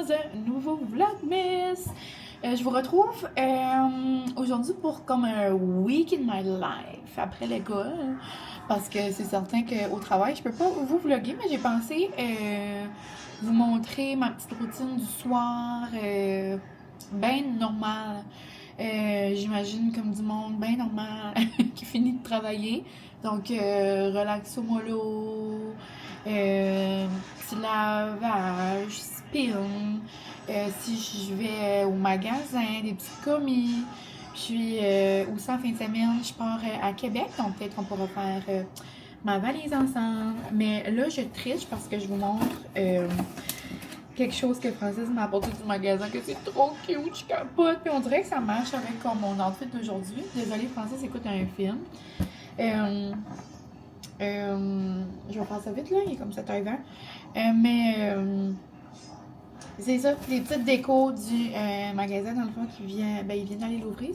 dans un nouveau Vlogmas. Je vous retrouve aujourd'hui pour comme un week in my life après l'école. Parce que c'est certain qu'au travail, je peux pas vous vlogger, mais j'ai pensé vous montrer ma petite routine du soir, bien normale. J'imagine comme du monde bien normal qui finit de travailler. Donc, relaxo mollo, petit lavage, spin. Si je vais au magasin, des petits commis. Puis aussi en fin de semaine, je pars à Québec, donc peut-être qu'on pourra faire ma valise ensemble. Mais là, je triche parce que je vous montre quelque chose que Francis m'a apporté du magasin, que c'est trop cute, je capote. Puis on dirait que ça marche avec comme mon outfit d'aujourd'hui. Désolée, Francis écoute un film. Je vais faire ça vite là, il est comme 7h20. C'est ça, les petites décos du magasin dans le fond qui vient, ben il vient d'aller l'ouvrir.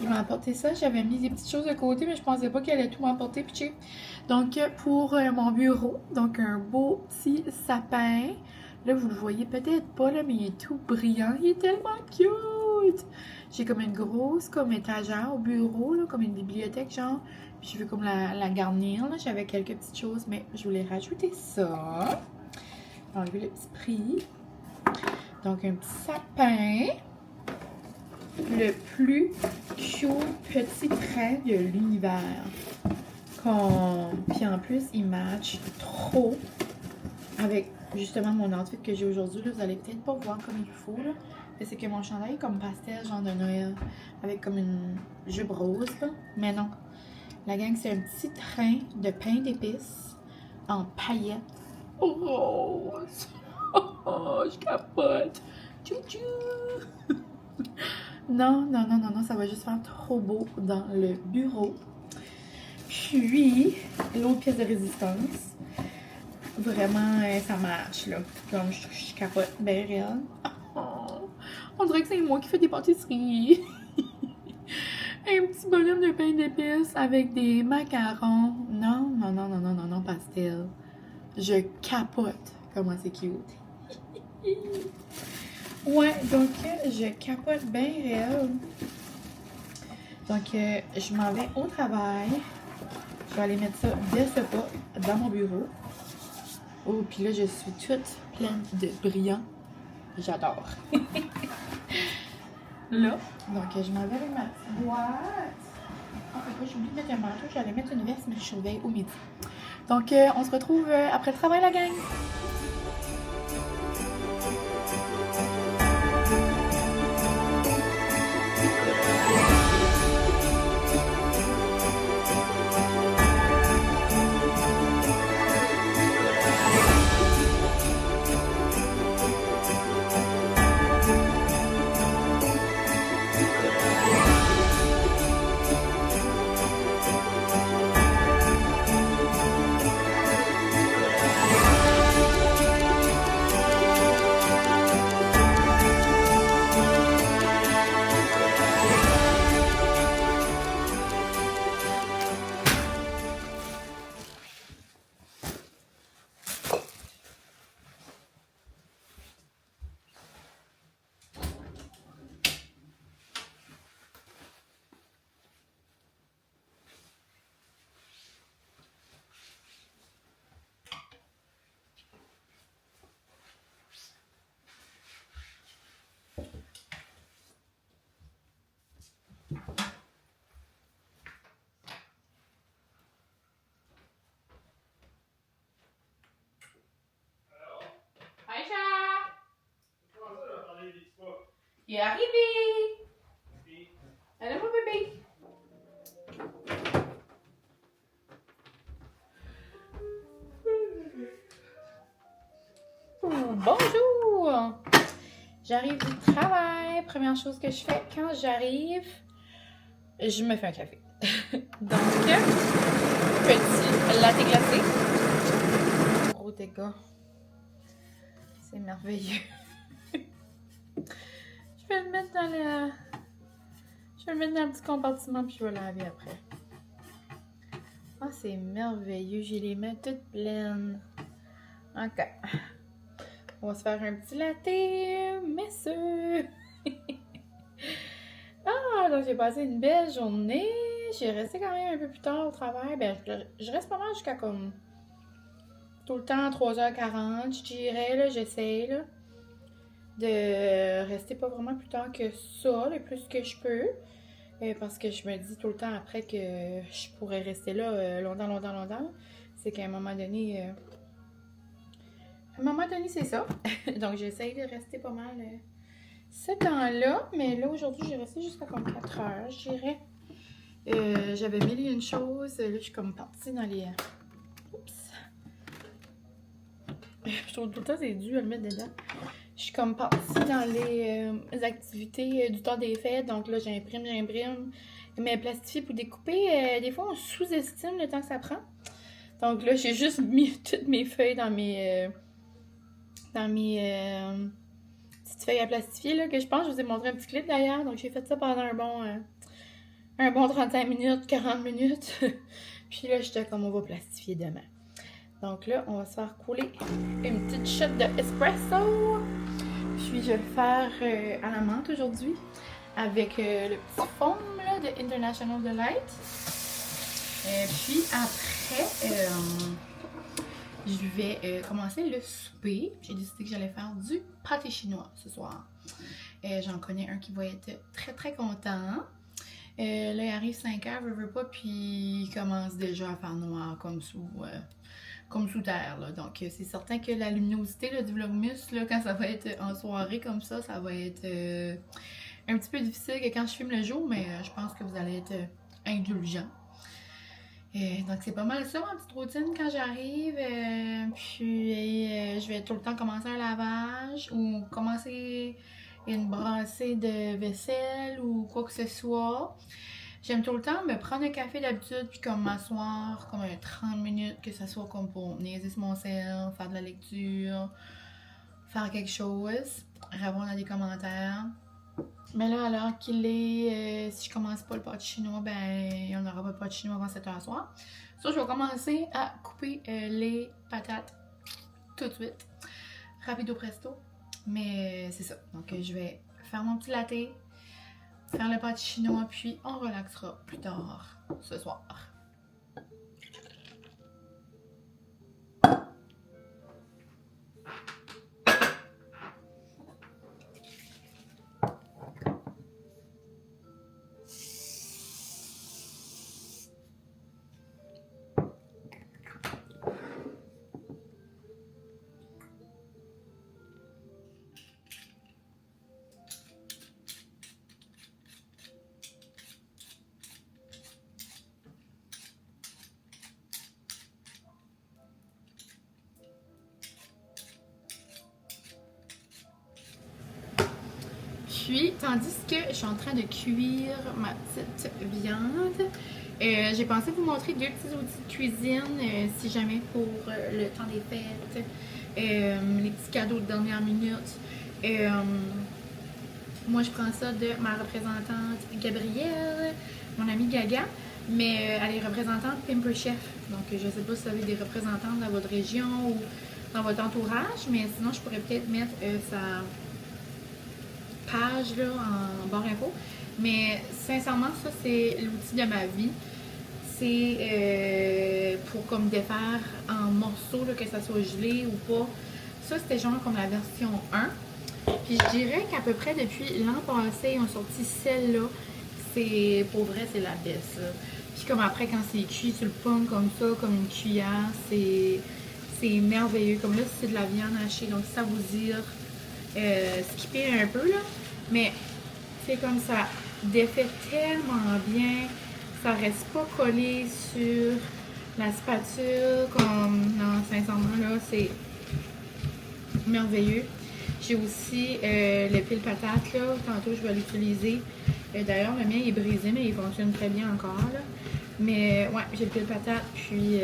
Il m'a apporté ça, j'avais mis des petites choses de côté, mais je pensais pas qu'elle allait tout m'apporter, pitché. Donc pour mon bureau, donc un beau petit sapin. Là, vous le voyez peut-être pas, là, mais il est tout brillant. Il est tellement cute! J'ai comme une grosse comme étagère au bureau, là, comme une bibliothèque, genre. Puis je veux comme la garnir, là. J'avais quelques petites choses, mais je voulais rajouter ça. Enlever le petit prix. Donc, un petit sapin. Le plus cute petit train de l'univers. Puis en plus, il match trop avec justement mon outfit que j'ai aujourd'hui. Vous allez peut-être pas voir comme il faut, là. C'est que mon chandail est comme pastel, genre de Noël, avec comme une jupe rose, là. Mais non. La gang, c'est un petit train de pain d'épices en paillettes rose. Oh, je capote. Tchou-tchou. Non, ça va juste faire trop beau dans le bureau. Puis, l'autre pièce de résistance. Vraiment, ça marche, là. Comme je capote bien réel. Oh, on dirait que c'est moi qui fais des pâtisseries. Un petit bonhomme de pain d'épices avec des macarons. Non, pastel. Je capote. Comment c'est cute. Ouais, donc je capote bien réel. Donc, je m'en vais au travail. Je vais aller mettre ça de ce pas dans mon bureau. Oh, puis là, je suis toute pleine de brillant. J'adore. Là, donc je m'en vais avec ma petite boîte. Ah, j'ai oublié de mettre un manteau. J'allais mettre une veste, mais je surveille au midi. Donc, on se retrouve après le travail, la gang. Il est arrivé! Allez, mon bébé! Bonjour! J'arrive du travail. Première chose que je fais quand j'arrive, je me fais un café. Donc, petit latte glacé. Gros dégât. C'est merveilleux. Je vais le mettre dans le... Je vais le mettre dans le petit compartiment puis je vais laver après. Ah, c'est merveilleux. J'ai les mains toutes pleines. Ok. On va se faire un petit latte, messieurs! Ah, donc j'ai passé une belle journée. J'ai resté quand même un peu plus tard au travail. Ben, je reste pas mal jusqu'à comme tout le temps 3h40, je dirais, là, j'essaie, là, de rester pas vraiment plus tard que ça, le plus que je peux. Parce que je me dis tout le temps après que je pourrais rester là longtemps. C'est qu'à un moment donné, c'est ça. Donc, j'essaye de rester pas mal ce temps-là. Mais là, aujourd'hui, j'ai resté jusqu'à comme 4 heures, je dirais. J'avais mille et une choses. Là, je suis comme partie dans les... Oups! Je trouve tout le temps c'est dû à le mettre dedans. Je suis comme partie dans les activités du temps des fêtes. Donc là, j'imprime. Mais plastifier pour découper, des fois, on sous-estime le temps que ça prend. Donc là, j'ai juste mis toutes mes feuilles dans mes petites feuilles à plastifier, là, que je pense que je vous ai montré un petit clip d'ailleurs. Donc j'ai fait ça pendant un bon 35 minutes, 40 minutes. Puis là, j'étais comme on va plastifier demain. Donc là, on va se faire couler une petite shot de espresso. Puis je vais le faire à la menthe aujourd'hui avec le petit foam là, de International Delight. Puis après, je vais commencer le souper. J'ai décidé que j'allais faire du pâté chinois ce soir. J'en connais un qui va être très très content. Là, il arrive 5h, veut pas, puis il commence déjà à faire noir comme sous terre. Là. Donc, c'est certain que la luminosité là, du Vlogmas, là, quand ça va être en soirée comme ça va être un petit peu difficile que quand je filme le jour, mais je pense que vous allez être indulgents. Donc, c'est pas mal ça, ma petite routine quand j'arrive. Puis, je vais tout le temps commencer un lavage ou commencer une brassée de vaisselle ou quoi que ce soit. J'aime tout le temps me prendre un café d'habitude puis comme m'asseoir comme un 30 minutes, que ce soit comme pour niaiser sur mon cell, faire de la lecture, faire quelque chose, répondre à des commentaires. Mais là, alors qu'il est, si je commence pas le pâté chinois, ben il n'y en aura pas de pâté chinois avant 7h soir. Ça, je vais commencer à couper les patates tout de suite. Rapido presto. Mais c'est ça. Donc, je vais faire mon petit latte, faire le pâté chinois, puis on relaxera plus tard ce soir. Puis, tandis que je suis en train de cuire ma petite viande, j'ai pensé vous montrer deux petits outils de cuisine, si jamais pour le temps des fêtes, les petits cadeaux de dernière minute. Moi, je prends ça de ma représentante Gabrielle, mon amie Gaga, mais elle est représentante Pamper Chef. Donc, je ne sais pas si vous avez des représentantes dans votre région ou dans votre entourage, mais sinon, je pourrais peut-être mettre sa page là, en barre info. Mais sincèrement, ça, c'est l'outil de ma vie. C'est pour comme défaire en morceaux, là, que ça soit gelé ou pas. Ça, c'était genre comme la version 1. Puis je dirais qu'à peu près depuis l'an passé, ils ont sorti celle-là. C'est, pour vrai, c'est la best. Puis comme après, quand c'est cuit sur le pomme comme ça, comme une cuillère, c'est merveilleux. Comme là, c'est de la viande hachée, donc ça vous dire skipper un peu, là. Mais c'est comme ça défait tellement bien. Ça reste pas collé sur la spatule. Comme, non, sincèrement, là, c'est merveilleux. J'ai aussi le pile patate, là. Tantôt, je vais l'utiliser. D'ailleurs, le mien est brisé, mais il fonctionne très bien encore, là. Mais, ouais, j'ai le pile patate. Puis,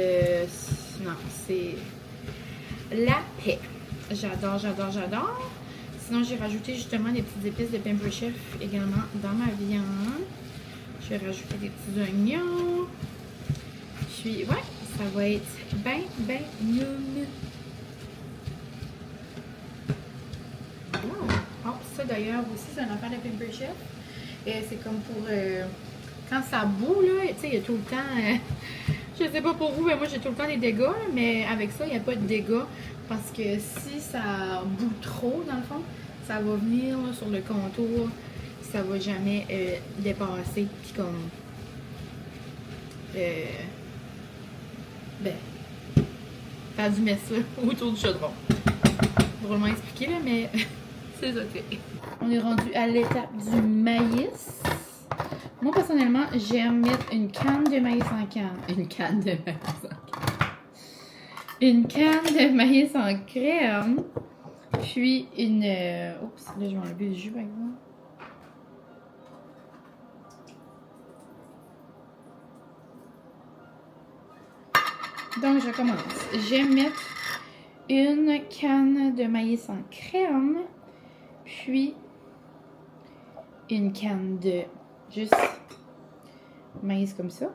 non, c'est la paix. J'adore. Sinon, j'ai rajouté justement des petites épices de Pamper Chef également dans ma viande. Je vais rajouter des petits oignons. Puis, ouais, ça va être ben mieux. ça d'ailleurs aussi, c'est un affaire de Pamper Chef. C'est comme pour quand ça bout, là, tu sais, il y a tout le temps. Je sais pas pour vous, mais moi j'ai tout le temps des dégâts, là, mais avec ça, il n'y a pas de dégâts. Parce que si ça bout trop, dans le fond, ça va venir là, sur le contour, ça va jamais dépasser. Puis comme. Ben, faire du mess là, autour du chaudron. Drôlement expliqué, là, mais c'est ça que c'est. On est rendu à l'étape du maïs. Moi, personnellement, j'aime mettre une canne de maïs en canne. Une canne de maïs en canne. Une canne de maïs en crème. Puis une... Oups, là, je vais enlever le jus, par exemple. Donc, je commence. J'aime mettre une canne de maïs en crème. Puis une canne de juste maïs comme ça.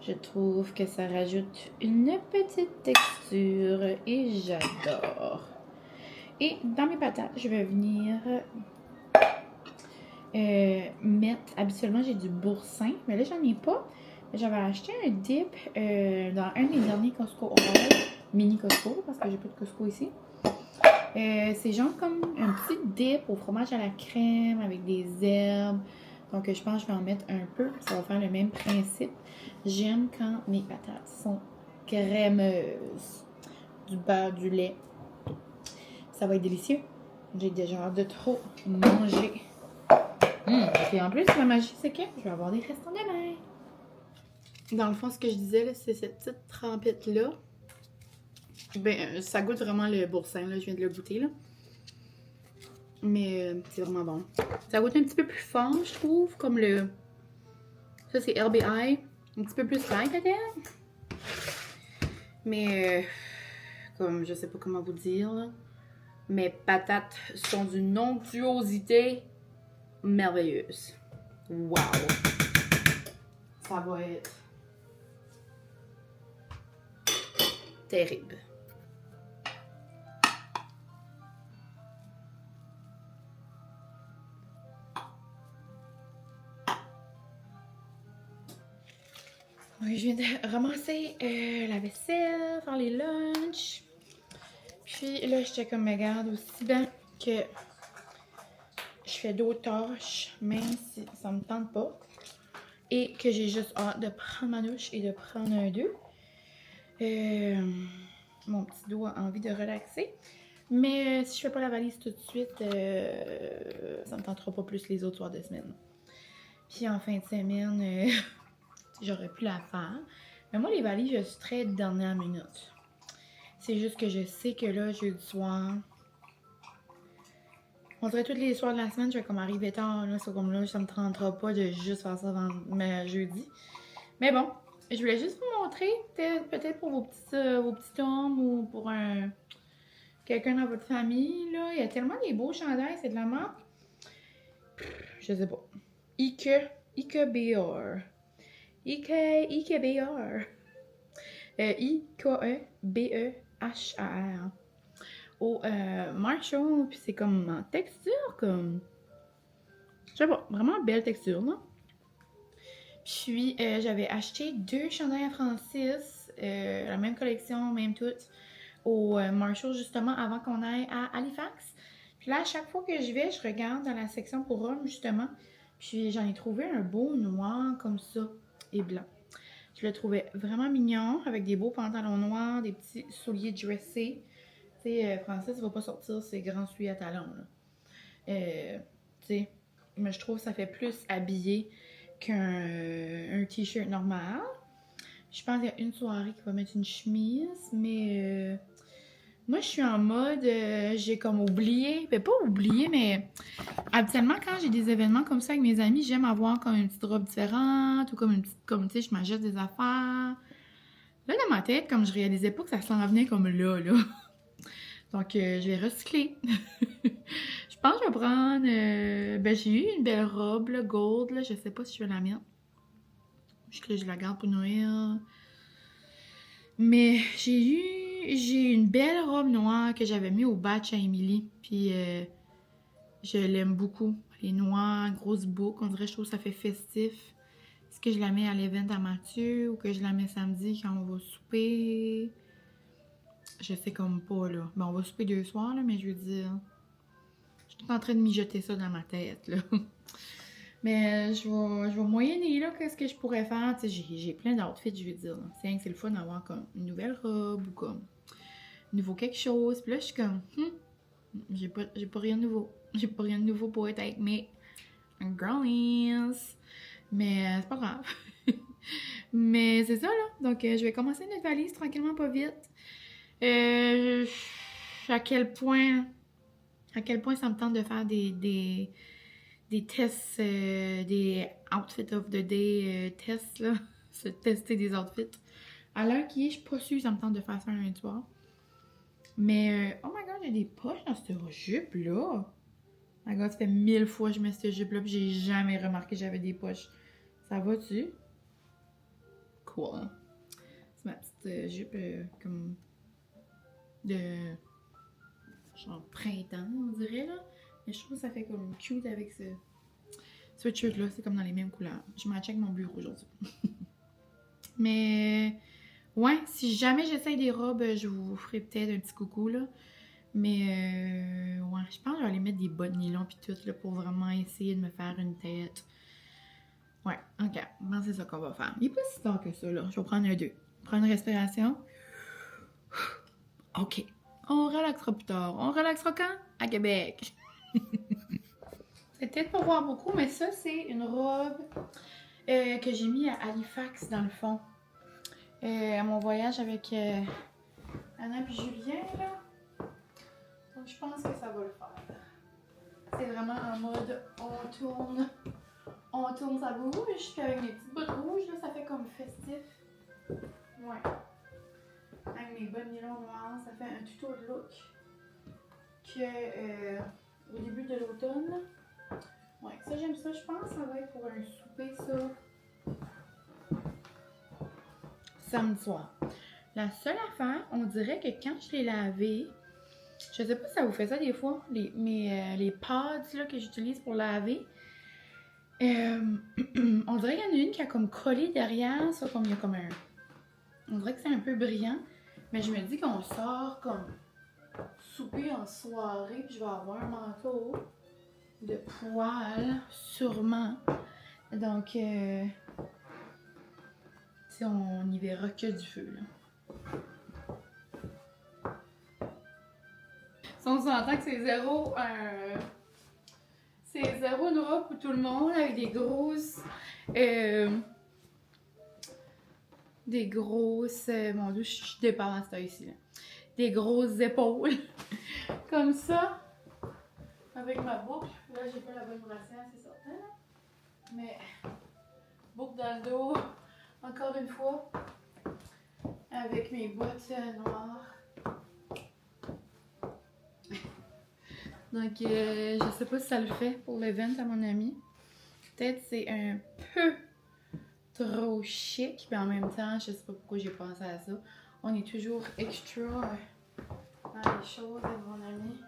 Je trouve que ça rajoute une petite texture et j'adore. Et dans mes patates, je vais venir mettre... Habituellement, j'ai du boursin, mais là, j'en ai pas. J'avais acheté un dip dans un des derniers Costco Oral, mini Costco, parce que j'ai pas de Costco ici. C'est genre comme un petit dip au fromage à la crème avec des herbes. Donc, je pense que je vais en mettre un peu. Ça va faire le même principe. J'aime quand mes patates sont crémeuses. Du beurre, du lait. Ça va être délicieux. J'ai déjà hâte de trop manger. Et en plus, la magie, c'est que je vais avoir des restants demain. Dans le fond, ce que je disais, c'est cette petite trempette-là. Ben, ça goûte vraiment le boursin, là. Je viens de le goûter, là. Mais c'est vraiment bon. Ça goûte un petit peu plus fort, je trouve, comme le... Ça, c'est RBI. Un petit peu plus light, peut-être. Mais, comme, je sais pas comment vous dire, là. Mes patates sont d'une onctuosité merveilleuse. Wow! Ça va être terrible. Oui, je viens de ramasser la vaisselle, faire les lunchs. Puis là, j'étais comme, regarde, aussi bien que je fais d'autres tâches, même si ça me tente pas. Et que j'ai juste hâte de prendre ma douche et de prendre un d'eux. Mon petit dos a envie de relaxer. Mais si je fais pas la valise tout de suite, ça me tentera pas plus les autres soirs de semaine. Puis en fin de semaine, j'aurais pu la faire. Mais moi, les valises, je suis très dernière minute. C'est juste que je sais que là, jeudi soir, on dirait tous les soirs de la semaine, je vais comme arriver tard. Là, c'est comme là, ça me tentera pas de juste faire ça jeudi. Mais bon, je voulais juste vous montrer, peut-être pour vos petits hommes ou pour quelqu'un dans votre famille. Là. Il y a tellement des beaux chandails, c'est de la marque. Je sais pas. IKEBR. IKEBR. IKEBEHAR. Au Marshall, puis c'est comme en texture, comme. Je sais pas, vraiment belle texture, non? Puis j'avais acheté 2 chandails à Francis, la même collection, même toutes, au Marshall, justement, avant qu'on aille à Halifax. Puis là, à chaque fois que je vais, je regarde dans la section pour hommes, justement. Puis j'en ai trouvé un beau noir, comme ça, et blanc. Je le trouvais vraiment mignon, avec des beaux pantalons noirs, des petits souliers dressés. Tu sais, Francis ne va pas sortir ses grands souliers à talons, là. Tu sais, mais je trouve que ça fait plus habillé qu'un t-shirt normal. Je pense qu'il y a une soirée qui va mettre une chemise, mais moi, je suis en mode, j'ai comme oublié, ben pas oublié, mais habituellement, quand j'ai des événements comme ça avec mes amis, j'aime avoir comme une petite robe différente ou comme une petite, comme tu sais, je m'achète des affaires. Là, dans ma tête, comme je réalisais pas que ça s'en venait comme là. Donc, je vais recycler. Je pense que je vais prendre... ben, j'ai eu une belle robe, là, gold, là. Je sais pas si je vais la mettre. Je la garde pour Noël. Mais j'ai une belle robe noire que j'avais mis au batch à Emily. Puis, Je l'aime beaucoup. Elle est noire, grosse boucle. On dirait que je trouve que ça fait festif. Est-ce que je la mets à l'event à Mathieu ou que je la mets samedi quand on va souper? Je sais comme pas, là. Ben, on va souper 2 soirs, là, mais je veux dire... Je suis en train de mijoter ça dans ma tête, là. Mais je vais moyenner, là, qu'est-ce que je pourrais faire. Tu sais, j'ai plein d'outfits, je veux dire. C'est le fun d'avoir comme une nouvelle robe ou comme nouveau quelque chose. Puis là, je suis comme, j'ai pas rien de nouveau. J'ai pas rien de nouveau pour être avec mes girlies. Mais c'est pas grave. Mais c'est ça, là. Donc, je vais commencer notre valise tranquillement, pas vite. À quel point ça me tente de faire des tests, des outfits of the day tests, là. Se tester des outfits. À l'heure qui est, je suis pas sûre, ça me tente de faire ça un lundi soir. Mais, oh my god, il y a des poches dans cette jupe-là. Oh my god, ça fait 1000 fois que je mets cette jupe-là, puis j'ai jamais remarqué que j'avais des poches. Ça va-tu? Cool. Hein? C'est ma petite jupe comme de genre printemps, on dirait, là. Mais je trouve que ça fait comme cute avec ce sweatshirt-là. C'est comme dans les mêmes couleurs. Je m'en check mon bureau aujourd'hui. Mais, ouais, si jamais j'essaye des robes, je vous ferai peut-être un petit coucou, là. Mais, ouais, je pense que je vais aller mettre des bottes nylon puis tout, là, pour vraiment essayer de me faire une tête. Ouais, ok. Bon, c'est ça qu'on va faire. Il n'est pas si tard que ça, là. Je vais prendre un 2. Prendre une respiration. Ok. On relaxera plus tard. On relaxera quand? À Québec. C'est peut-être pas voir beaucoup, mais ça, c'est une robe que j'ai mis à Halifax, dans le fond. À mon voyage avec Anna et Julien, là. Donc, je pense que ça va le faire. C'est vraiment en mode on tourne sa bouche, puis avec mes petites bottes rouges, là, ça fait comme festif. Ouais. Avec mes bonnes nylons noirs, ça fait un tuto de look que au début de l'automne. Ouais, ça j'aime ça, je pense que ça va être pour un souper, ça. Samedi soir. La seule affaire, on dirait que quand je l'ai lavé, je sais pas si ça vous fait ça des fois, les pads là, que j'utilise pour laver. On dirait qu'il y en a une qui a comme collé derrière, ça, comme il y a comme un... On dirait que c'est un peu brillant, mais je me dis qu'on sort comme souper en soirée, puis je vais avoir un manteau de poil, sûrement. Donc, si on n'y verra que du feu, là. Si on s'entend que c'est zéro une robe pour tout le monde, avec des grosses... mon dieu, je dépasse ça ici, là. Des grosses épaules, comme ça, avec ma boucle. Là, j'ai pas la bonne brassière, c'est certain. Mais, boucle dans le dos, encore une fois, avec mes bottes noires. Donc, je sais pas si ça le fait pour l'event à mon ami. Peut-être c'est un peu trop chic, mais en même temps, je sais pas pourquoi j'ai pensé à ça. On est toujours extra dans les choses de mon ami.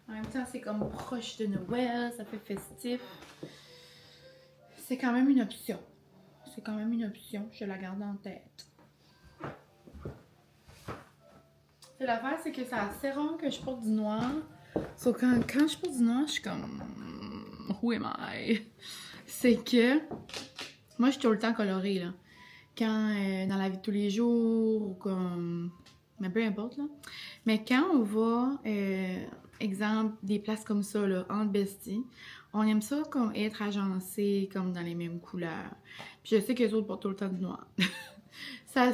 En même temps, c'est comme proche de Noël, ça fait festif. C'est quand même une option. C'est quand même une option, je la garde en tête. C'est l'affaire, c'est que c'est assez rare que je porte du noir. So, quand je porte du noir, je suis comme... Who am I? C'est que... Moi, je suis tout le temps colorée, là. Quand, dans la vie de tous les jours, ou comme... Mais peu importe, là. Mais quand on va, exemple, des places comme ça, là, entre besties, on aime ça comme être agencé, comme dans les mêmes couleurs. Puis je sais que les autres portent tout le temps du noir. ça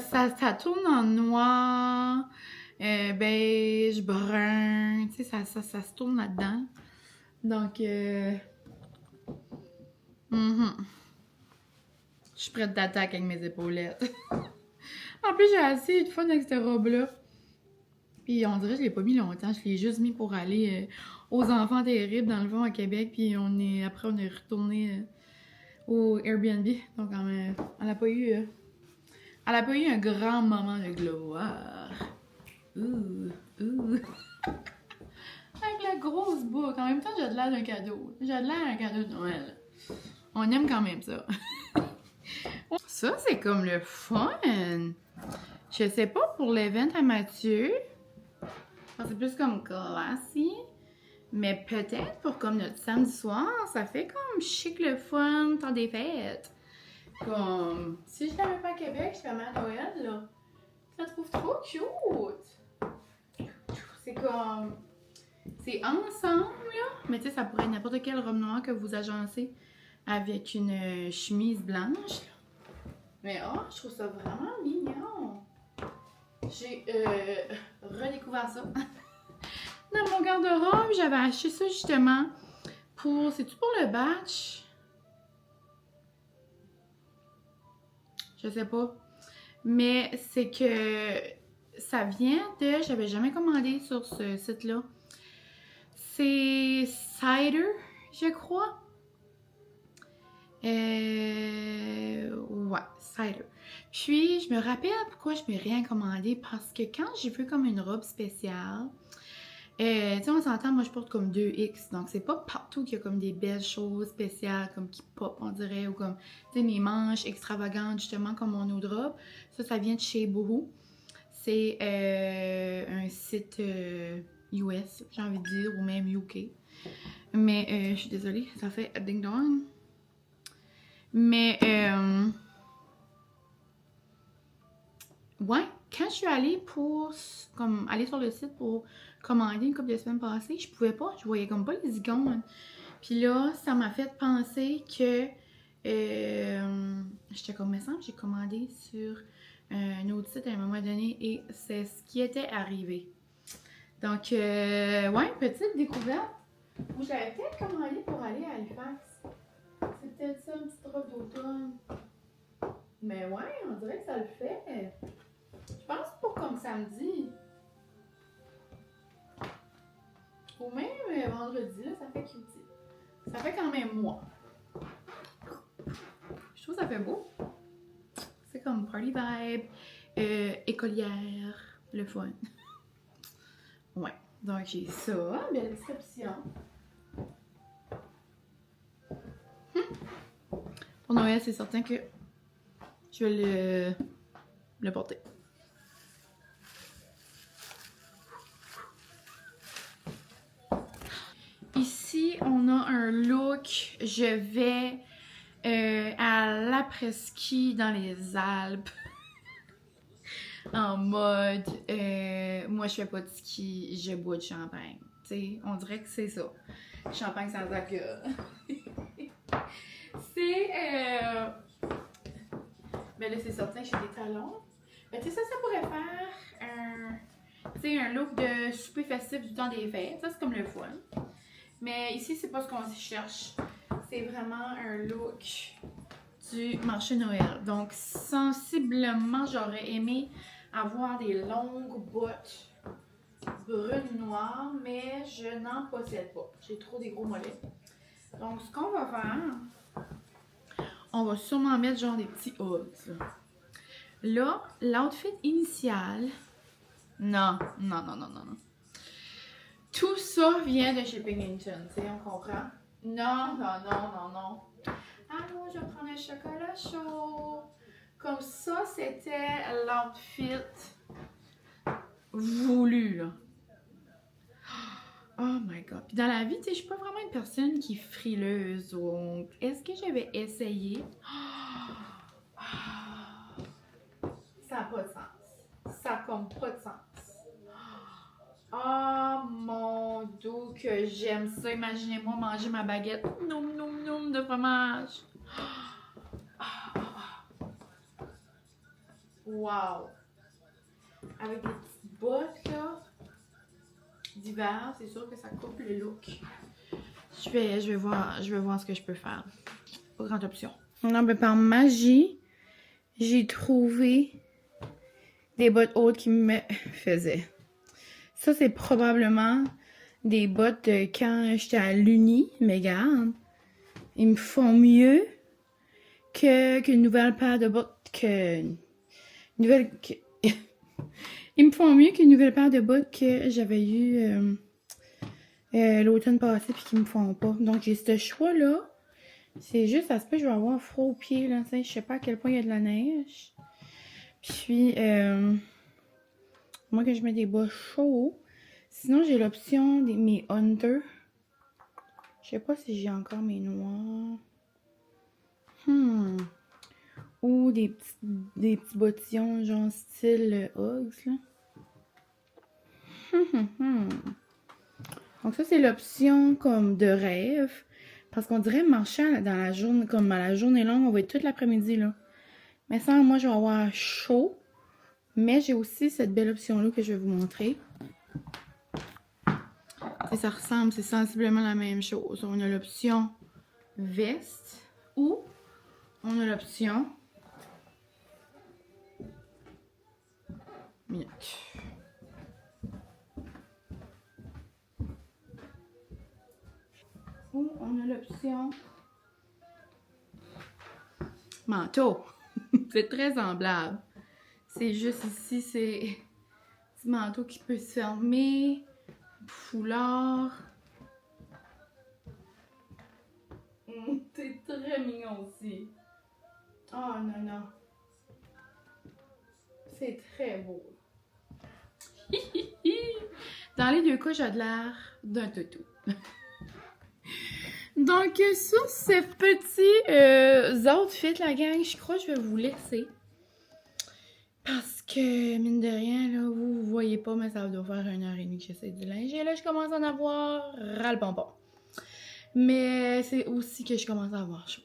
tourne en noir... beige, brun, tu sais, ça se tourne là-dedans. Donc, je suis prête d'attaque avec mes épaulettes. En plus, j'ai assez eu de fun avec cette robe-là. Puis on dirait que je l'ai pas mis longtemps, je l'ai juste mis pour aller aux enfants terribles dans le fond à Québec. Puis après on est retourné au Airbnb. Donc elle a pas eu un grand moment de gloire. Ouh. l'air d'un cadeau. J'ai de l'air d'un cadeau de Noël. On aime quand même ça. Ça, c'est comme le fun. Je sais pas pour l'event à Mathieu. C'est plus comme classy. Mais peut-être pour comme notre samedi soir, ça fait comme chic le fun, temps des fêtes. Comme, si je l'avais pas à Québec, je fais à Noël, là. Je la trouve trop cute. C'est comme, c'est ensemble, là. Mais tu sais, ça pourrait être n'importe quelle robe noire que vous agencez avec une chemise blanche, là. Mais oh, je trouve ça vraiment mignon. J'ai redécouvert ça. Dans mon garde-robe, j'avais acheté ça justement pour... C'est-tu pour le batch? Je sais pas. Mais c'est que ça vient de... J'avais jamais commandé sur ce site-là. C'est Cider, je crois. Ouais, Cider. Puis, je me rappelle pourquoi je m'ai rien commandé. Parce que quand j'ai vu comme une robe spéciale... tu sais, on s'entend, moi je porte comme 2X, donc c'est pas partout qu'il y a comme des belles choses spéciales, comme qui pop, on dirait, ou comme, tu sais, mes manches extravagantes, justement, comme mon autre robe. Ça vient de chez Boohoo. C'est un site US, j'ai envie de dire, ou même UK. Mais, je suis désolée, ça fait ding-dong. Mais, ouais, quand je suis allée pour, comme, aller sur le site pour commander une couple de semaines passées, je pouvais pas, je voyais comme pas les icônes. Puis là, ça m'a fait penser que, j'étais comme, me semble, j'ai commandé sur un autre site à un moment donné et c'est ce qui était arrivé. Donc, ouais, petite découverte. Ou j'avais peut-être commandé pour aller à Halifax. C'est peut-être ça, une petite robe d'automne. Mais ouais, on dirait que ça le fait. Je pense pour comme samedi. Ou même vendredi, là, ça fait cutie. Ça fait quand même moi. Je trouve que ça fait beau. C'est comme party vibe, écolière, le fun. Ouais, donc j'ai ça, belle exception. Pour Noël, c'est certain que je vais le porter. Ici, on a un look. Je vais à l'après-ski dans les Alpes. En mode, moi je fais pas de ski, je bois du champagne. Tu sais, on dirait que c'est ça. Champagne sans alcool. C'est. Ben là, c'est certain que j'ai des talons. Ben, tu sais, ça pourrait faire un look de souper festif du temps des fêtes. Ça, c'est comme le fun. Mais ici, c'est pas ce qu'on cherche. C'est vraiment un look du marché Noël. Donc, sensiblement, j'aurais aimé avoir des longues bottes brunes noires, mais je n'en possède pas. J'ai trop des gros mollets. Donc, ce qu'on va faire, on va sûrement mettre genre des petits hoods. Là, l'outfit initial... Non. Tout ça vient de chez Pingington, tu sais, on comprend? Non. Allô, je vais prendre un chocolat chaud. Comme ça, c'était l'outfit voulu, là. Oh my god. Puis dans la vie, tu sais, je suis pas vraiment une personne qui est frileuse. Donc, est-ce que j'avais essayé? Ça n'a pas de sens. Ça n'a comme pas de sens. Oh mon Dieu, que j'aime ça. Imaginez-moi manger ma baguette noum de fromage. Wow! Avec des petites bottes là d'hiver, c'est sûr que ça coupe le look. Je vais voir ce que je peux faire. Pas grande option. Non, mais par magie, j'ai trouvé des bottes hautes qui me faisaient. Ça, c'est probablement des bottes de quand j'étais à l'Uni, mais regarde, ils me font mieux qu'une nouvelle paire de bottes ils me font mieux qu'une nouvelle paire de bottes que j'avais eu l'automne passé puis qui me font pas. Donc j'ai ce choix-là. C'est juste, ça se peut que je vais avoir froid aux pieds, là, tu sais, je sais pas à quel point il y a de la neige. Puis, moi que je mets des bas chauds. Sinon, j'ai l'option des mes Hunter. Je sais pas si j'ai encore mes noirs. Ou des petits bottillons, genre style Uggs, là. Donc ça, c'est l'option comme de rêve. Parce qu'on dirait marcher dans la journée, comme à la journée longue, on va être toute l'après-midi, là. Mais ça, moi, je vais avoir chaud. Mais j'ai aussi cette belle option-là que je vais vous montrer. Et ça ressemble, c'est sensiblement la même chose. On a l'option veste ou on a l'option minute. Ou on a l'option manteau. C'est très semblable. C'est juste ici, c'est un petit manteau qui peut se fermer. Foulard. C'est très mignon aussi. Oh non, non. C'est très beau. Dans les deux cas, j'ai de l'air d'un toutou. Donc, sur ces petits outfits, la gang, je crois que je vais vous laisser. Parce que, mine de rien, là, vous voyez pas, mais ça doit faire 1h30 que j'essaie du linge. Et là, je commence à en avoir ras-le-pompon. Mais c'est aussi que je commence à avoir chaud.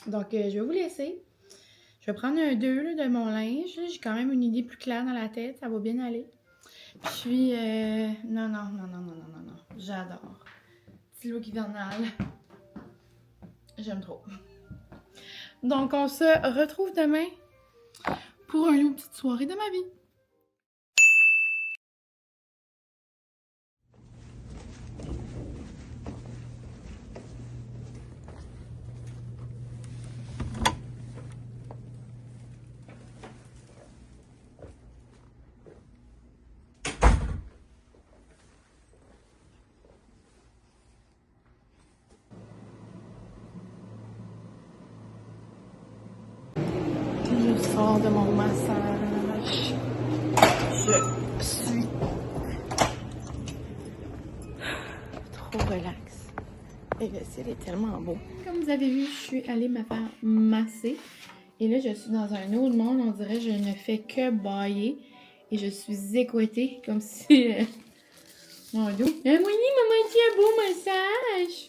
Donc, je vais vous laisser. Je vais prendre un 2 là, de mon linge. J'ai quand même une idée plus claire dans la tête. Ça va bien aller. Puis, non. J'adore. Petit look hivernal. J'aime trop. Donc, on se retrouve demain pour une petite soirée de ma vie. Je sors de mon massage. Je suis trop relax. Et le ciel est tellement beau. Comme vous avez vu, je suis allée me faire masser. Et là, je suis dans un autre monde. On dirait que je ne fais que bailler. Et je suis écoutée comme si... Mon dos. Maman dit un beau massage.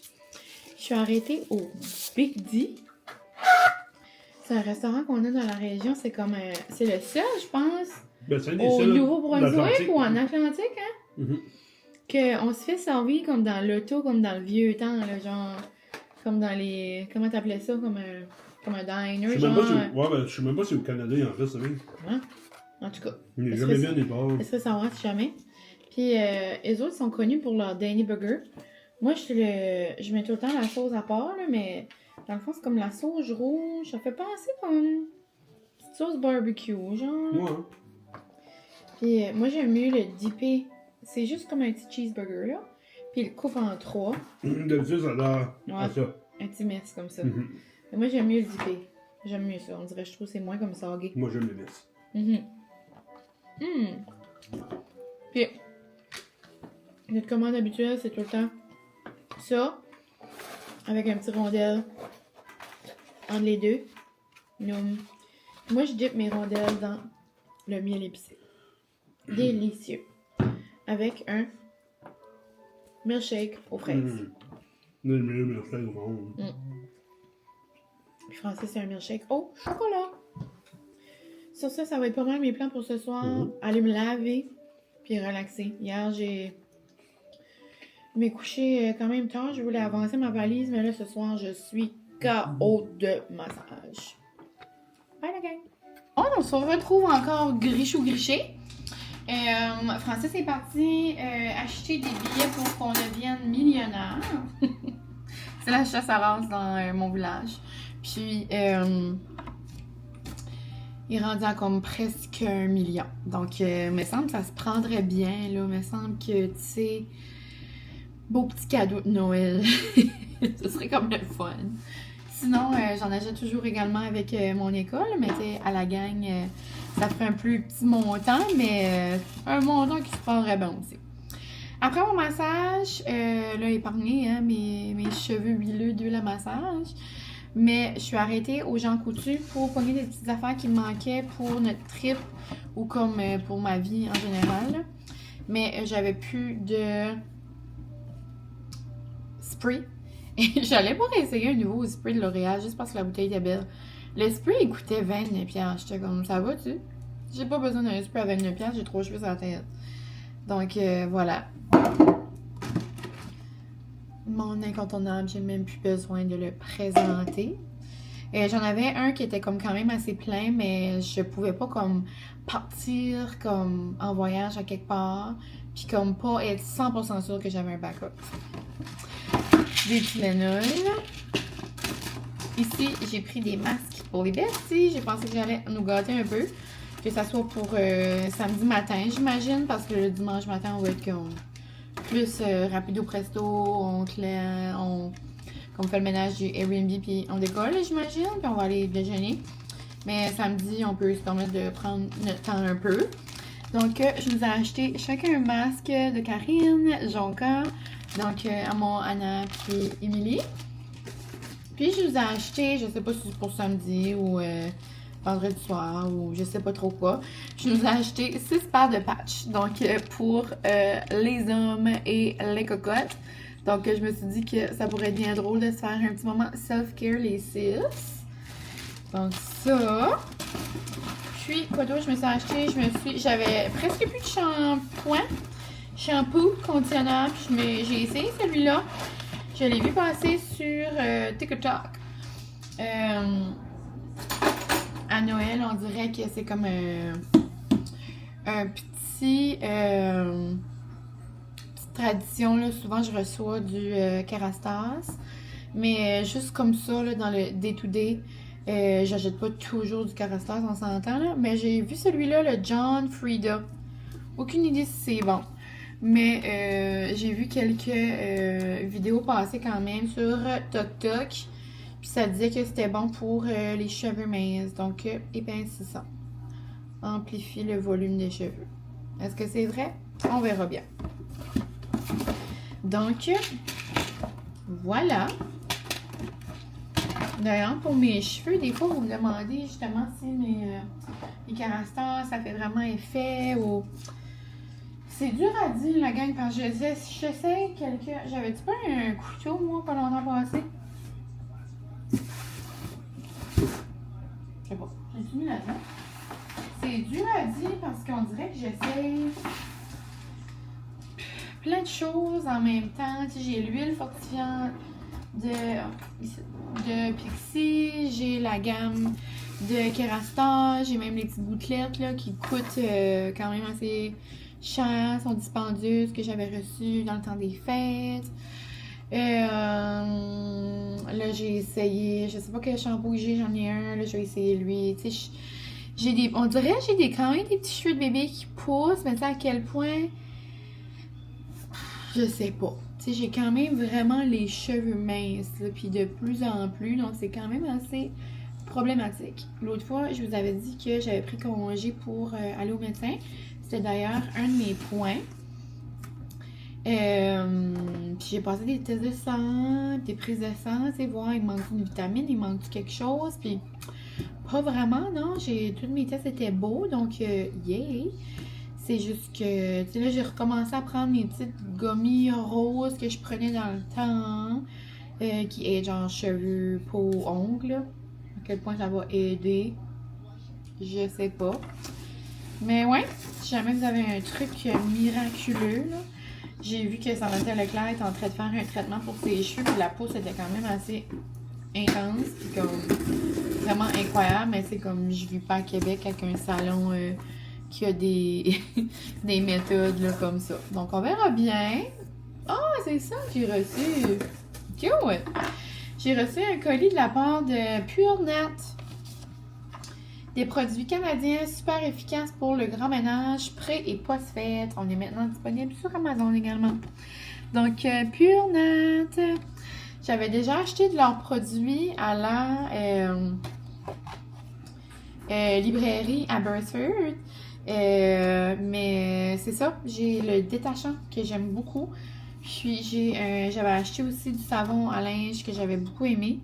Je suis arrêtée au Big D. C'est un restaurant qu'on a dans la région. C'est comme un... C'est le seul, je pense, Ben, au Nouveau-Brunswick ou en Atlantique, hein? Mm-hmm. Qu'on se fait servir comme dans l'auto, comme dans le vieux temps, là, genre... Comme dans les... Comment t'appelais ça? Comme un diner, Je sais genre... même pas si... Ouais, ben, je sais même pas si au Canada, il en reste, ça même. Hein? En tout cas. Il n'est jamais bien des bars. Est-ce que ça va si jamais? Puis, les autres sont connus pour leur Danny Burger. Moi, je mets tout le temps la sauce à part, là, mais dans le fond, c'est comme la sauce rouge. Ça fait penser comme une petite sauce barbecue, genre. Ouais. Puis, moi, j'aime mieux le dipper. C'est juste comme un petit cheeseburger, là. Puis, il le coupe en 3. D'habitude, ça a l'air à ça. Un petit mess comme ça. Mm-hmm. Mais moi, j'aime mieux le dipper. J'aime mieux ça. On dirait, je trouve que c'est moins comme ça, gay. Moi, j'aime les messes. Puis, notre commande habituelle, c'est tout le temps ça, avec un petit rondelle entre les deux. Moi, je dip mes rondelles dans le miel épicé. Délicieux. Avec un milkshake aux fraises. Le meilleur milkshake au monde. Puis Francis, c'est un milkshake au chocolat. Sur ça, ça va être pas mal mes plans pour ce soir. Aller me laver, puis relaxer. Hier, je m'ai couché quand même tard. Je voulais avancer ma valise, mais là, ce soir, je suis KO de massage. Bye la gang! On se retrouve encore griché. Francis est parti acheter des billets pour qu'on devienne millionnaire. C'est la chasse à race dans mon village. Puis, il est rendu à comme presque 1 million. Donc, me semble que ça se prendrait bien, là. Me semble que, tu sais, beau petit cadeau de Noël. Ce serait comme le fun. Sinon, j'en achète toujours également avec mon école, mais tu sais, à la gang, ça ferait un plus petit montant, mais un montant qui se prendrait bien aussi. Après mon massage, là, épargné, hein, mes cheveux huileux de la massage, mais je suis arrêtée aux gens coutus pour pogner des petites affaires qui me manquaient pour notre trip ou comme pour ma vie en général. Mais j'avais plus de spray. Et j'allais pas essayer un nouveau spray de L'Oréal juste parce que la bouteille était belle. Le spray, il coûtait 29$. J'étais comme, ça va-tu? J'ai pas besoin d'un spray à 29$, j'ai 3 cheveux sur la tête. Donc, voilà. Mon incontournable, j'ai même plus besoin de le présenter. J'en avais un qui était comme quand même assez plein, mais je pouvais pas comme partir comme en voyage à quelque part, puis comme pas être 100% sûre que j'avais un backup. Des Tylenol. Ici, j'ai pris des masques pour les besties. J'ai pensé que j'allais nous gâter un peu. Que ça soit pour samedi matin, j'imagine, parce que le dimanche matin, on va être comme plus rapido presto, on fait le ménage du Airbnb, puis on décolle, j'imagine, puis on va aller déjeuner. Mais samedi, on peut se permettre de prendre notre temps un peu. Donc, je vous ai acheté chacun un masque de Karine, Jonka, donc à mon Anna puis Émilie. Puis, je vous ai acheté, je sais pas si c'est pour samedi ou vendredi soir ou je sais pas trop quoi. Je vous ai acheté 6 paires de patchs, donc pour les hommes et les cocottes. Donc, je me suis dit que ça pourrait être bien drôle de se faire un petit moment self-care les 6. Donc, ça. Puis, quoi d'autre je me suis acheté? J'avais presque plus de shampoing, shampoo, conditionnateur. Puis, j'ai essayé celui-là. Je l'ai vu passer sur TikTok. À Noël, on dirait que c'est comme un petit... petite tradition, là. Souvent, je reçois du Kerastase. Mais juste comme ça, là, dans le day-to-day, j'achète pas toujours du Kerastase, on s'entend, là. Mais j'ai vu celui-là, le John Frieda. Aucune idée si c'est bon. Mais j'ai vu quelques vidéos passer quand même sur TikTok. Puis ça disait que c'était bon pour les cheveux minces. Donc, et bien c'est ça. Amplifie le volume des cheveux. Est-ce que c'est vrai? On verra bien. Donc, voilà. D'ailleurs, pour mes cheveux, des fois, vous me demandez justement si mes Kerastase, ça fait vraiment effet ou... C'est dur à dire, la gang, parce que j'essaie quelques... J'avais-tu pas un couteau, moi, pas longtemps passé? Je sais pas. J'ai mis là-dedans. C'est dur à dire parce qu'on dirait que j'essaie plein de choses en même temps. Tu sais, j'ai l'huile fortifiante de Pixi, j'ai la gamme de Kerastase, j'ai même les petites gouttelettes là, qui coûtent quand même assez cher, sont dispendieuses, que j'avais reçues dans le temps des fêtes. Là, j'ai essayé, je sais pas quel shampoo j'ai, j'en ai un, là, je vais essayer lui. Tu sais, on dirait que j'ai quand même des petits cheveux de bébé qui poussent, mais tu sais, à quel point, je sais pas. Tu sais, j'ai quand même vraiment les cheveux minces, là, puis de plus en plus, donc c'est quand même assez problématique. L'autre fois, je vous avais dit que j'avais pris congé pour aller au médecin. C'était d'ailleurs un de mes points. Puis j'ai passé des tests de sang, des prises de sang, tu sais, voir il manque une vitamine, il manque quelque chose, puis pas vraiment, non, tous mes tests étaient beaux, donc yay! C'est juste que, tu sais, là, j'ai recommencé à prendre mes petites gommies roses que je prenais dans le temps, qui aident genre cheveux, peau, ongles. À quel point ça va aider, je sais pas. Mais ouais, si jamais vous avez un truc miraculeux, là, j'ai vu que Samantha Leclerc est en train de faire un traitement pour ses cheveux, puis la peau c'était quand même assez intense, puis comme vraiment incroyable, mais c'est comme je vis pas à Québec avec un salon qui a des des méthodes là, comme ça. Donc on verra bien. Ah, c'est ça que j'ai reçu. Cute! J'ai reçu un colis de la part de PureNet. Des produits canadiens super efficaces pour le grand ménage, prêt et post-fête. On est maintenant disponible sur Amazon également. Donc, Pure Nat. J'avais déjà acheté de leurs produits à la librairie à Burford. Mais c'est ça, j'ai le détachant que j'aime beaucoup. Puis j'avais acheté aussi du savon à linge que j'avais beaucoup aimé.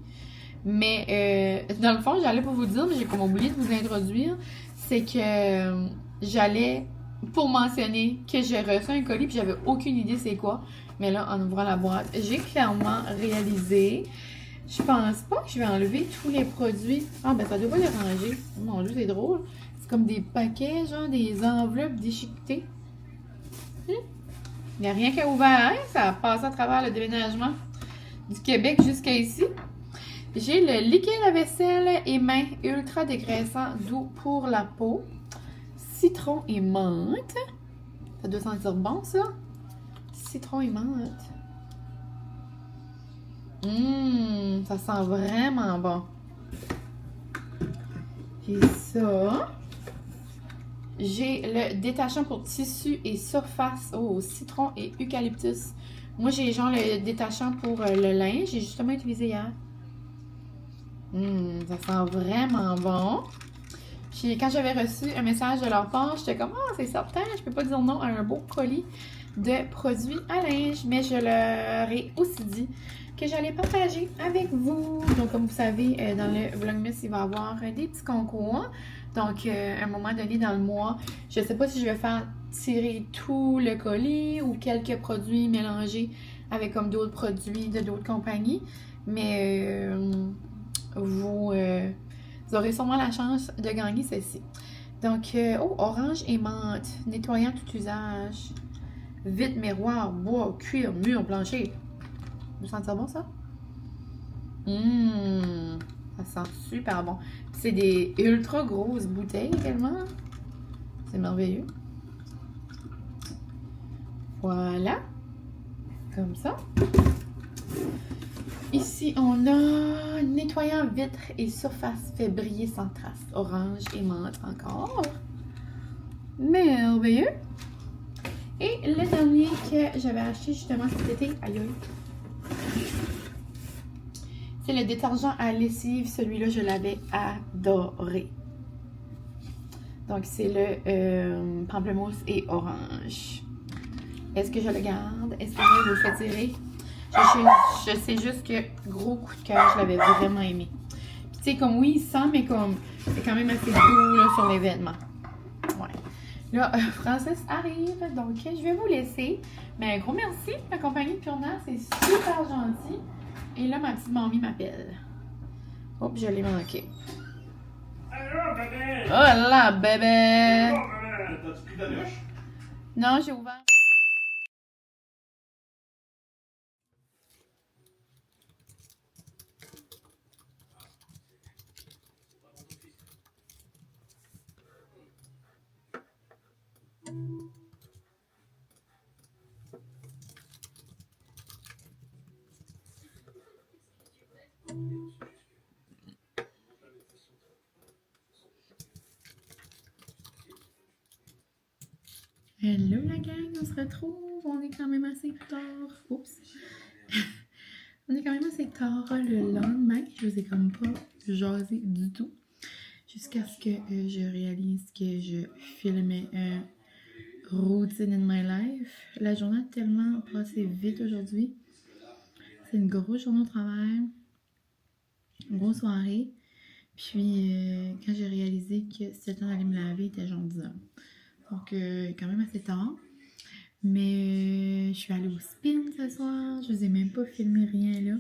Mais dans le fond, j'allais pour vous dire, mais j'ai comme oublié de vous introduire, c'est que j'allais pour mentionner que j'ai reçu un colis puis j'avais aucune idée c'est quoi. Mais là, en ouvrant la boîte, j'ai clairement réalisé. Je pense pas que je vais enlever tous les produits. Ah ben ça doit pas les ranger. Mon Dieu, c'est drôle. C'est comme des paquets, genre des enveloppes déchiquetées. Il n'y a rien qui a ouvert, hein? Ça a passé à travers le déménagement du Québec jusqu'à ici. J'ai le liquide à vaisselle et main ultra dégraissant doux pour la peau. Citron et menthe. Ça doit sentir bon, ça. Citron et menthe. Ça sent vraiment bon. Puis ça. J'ai le détachant pour tissu et surface au citron et eucalyptus. Moi, j'ai genre le détachant pour le linge. J'ai justement utilisé hier. Ça sent vraiment bon. Puis quand j'avais reçu un message de leur part, j'étais comme « Ah, c'est certain, je peux pas dire non à un beau colis de produits à linge. » Mais je leur ai aussi dit que j'allais partager avec vous. Donc, comme vous savez, dans le Vlogmas, il va y avoir des petits concours. Donc, à un moment donné dans le mois, je ne sais pas si je vais faire tirer tout le colis ou quelques produits mélangés avec comme d'autres produits de d'autres compagnies. Mais vous aurez sûrement la chance de gagner celle-ci. Donc, orange et menthe, nettoyant tout usage. Vitre, miroir, bois, cuir, mur, plancher. Vous sentez bon, ça? Ça sent super bon. C'est des ultra grosses bouteilles également. C'est merveilleux. Voilà. Comme ça. Ici, on a nettoyant vitre et surface fait briller sans trace. Orange et menthe encore. Merveilleux. Et le dernier que j'avais acheté justement cet été, aïe aïe, c'est le détergent à lessive. Celui-là, je l'avais adoré. Donc, c'est le pamplemousse et orange. Est-ce que je le garde? Est-ce que je le fais tirer? Je sais juste que gros coup de cœur, je l'avais vraiment aimé. Puis, tu sais, comme oui, il sent, mais comme c'est quand même assez doux là, sur les vêtements. Ouais. Là, Francis arrive, donc je vais vous laisser. Mais un gros merci, la compagnie Pure Nat, c'est super gentil. Et là, ma petite mamie m'appelle. Oups, je l'ai manqué. Allô, bébé! Oh là, bébé! Oh, bébé! T'as-tu pris ta douche? Non, j'ai ouvert. Hello la gang, on se retrouve. On est quand même assez tard. Oups. On est quand même assez tard le lendemain. Je vous ai comme pas jasé du tout. Jusqu'à ce que je réalise que je filmais un routine in my life. La journée a tellement passé vite aujourd'hui. C'est une grosse journée au travail. Une grosse soirée. Puis quand j'ai réalisé que c'était le temps d'aller me laver, il était genre 10 heures. Donc quand même assez tard. Mais je suis allée au spin ce soir. Je vous ai même pas filmé rien là.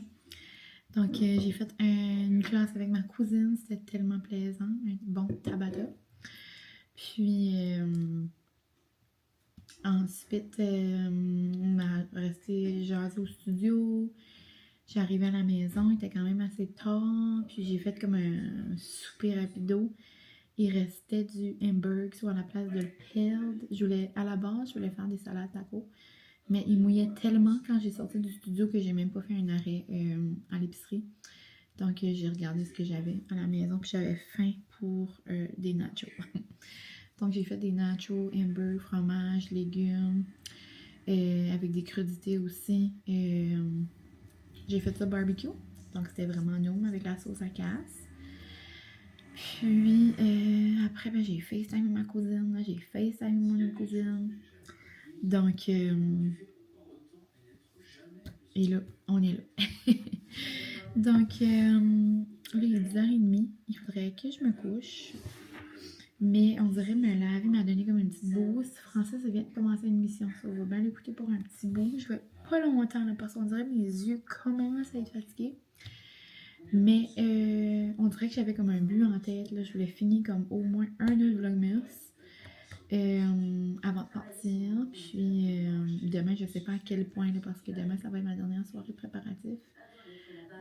Donc j'ai fait une classe avec ma cousine. C'était tellement plaisant. Un bon tabata. Puis ensuite, on a resté jaser au studio. J'arrivais à la maison, il était quand même assez tard. Puis j'ai fait comme un souper rapido. Il restait du hamburg sur la place de le perdre. À la base, je voulais faire des salades tacos. Mais il mouillait tellement quand j'ai sorti du studio que j'ai même pas fait un arrêt à l'épicerie. Donc, j'ai regardé ce que j'avais à la maison, puis j'avais faim pour des nachos. Donc, j'ai fait des nachos, hamburger, fromage, légumes, avec des crudités aussi. J'ai fait ça barbecue, donc c'était vraiment noum avec la sauce à casse. Puis, après, ben, j'ai FaceTime ma cousine, j'ai FaceTime mon autre cousine. Donc, et là, on est là. Donc, là, il est 10h30. Il faudrait que je me couche. Mais on dirait me laver m'a donné comme une petite boost. Francis vient de commencer une mission. Ça va bien l'écouter pour un petit bout. Je vais pas longtemps là, parce qu'on dirait que mes yeux commencent à être fatigués. Mais on dirait que j'avais comme un but en tête. Là. Je voulais finir comme au moins un autre vlogmas avant de partir. Puis demain, je sais pas à quel point, là, parce que demain, ça va être ma dernière soirée préparative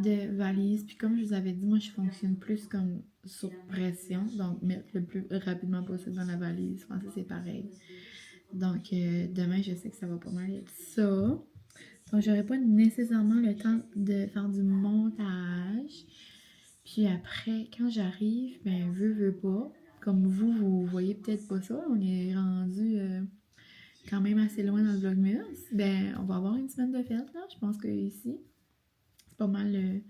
de valise. Puis comme je vous avais dit, moi, je fonctionne plus comme sur pression. Donc, mettre le plus rapidement possible dans la valise. Je pense que c'est pareil. Donc, demain, je sais que ça va pas mal être ça. Donc, j'aurai pas nécessairement le temps de faire du montage. Puis après, quand j'arrive, ben, veux pas. Comme vous voyez peut-être pas ça. On est rendu quand même assez loin dans le vlogmas. Ben, on va avoir une semaine de fête, là. Je pense que ici, c'est pas mal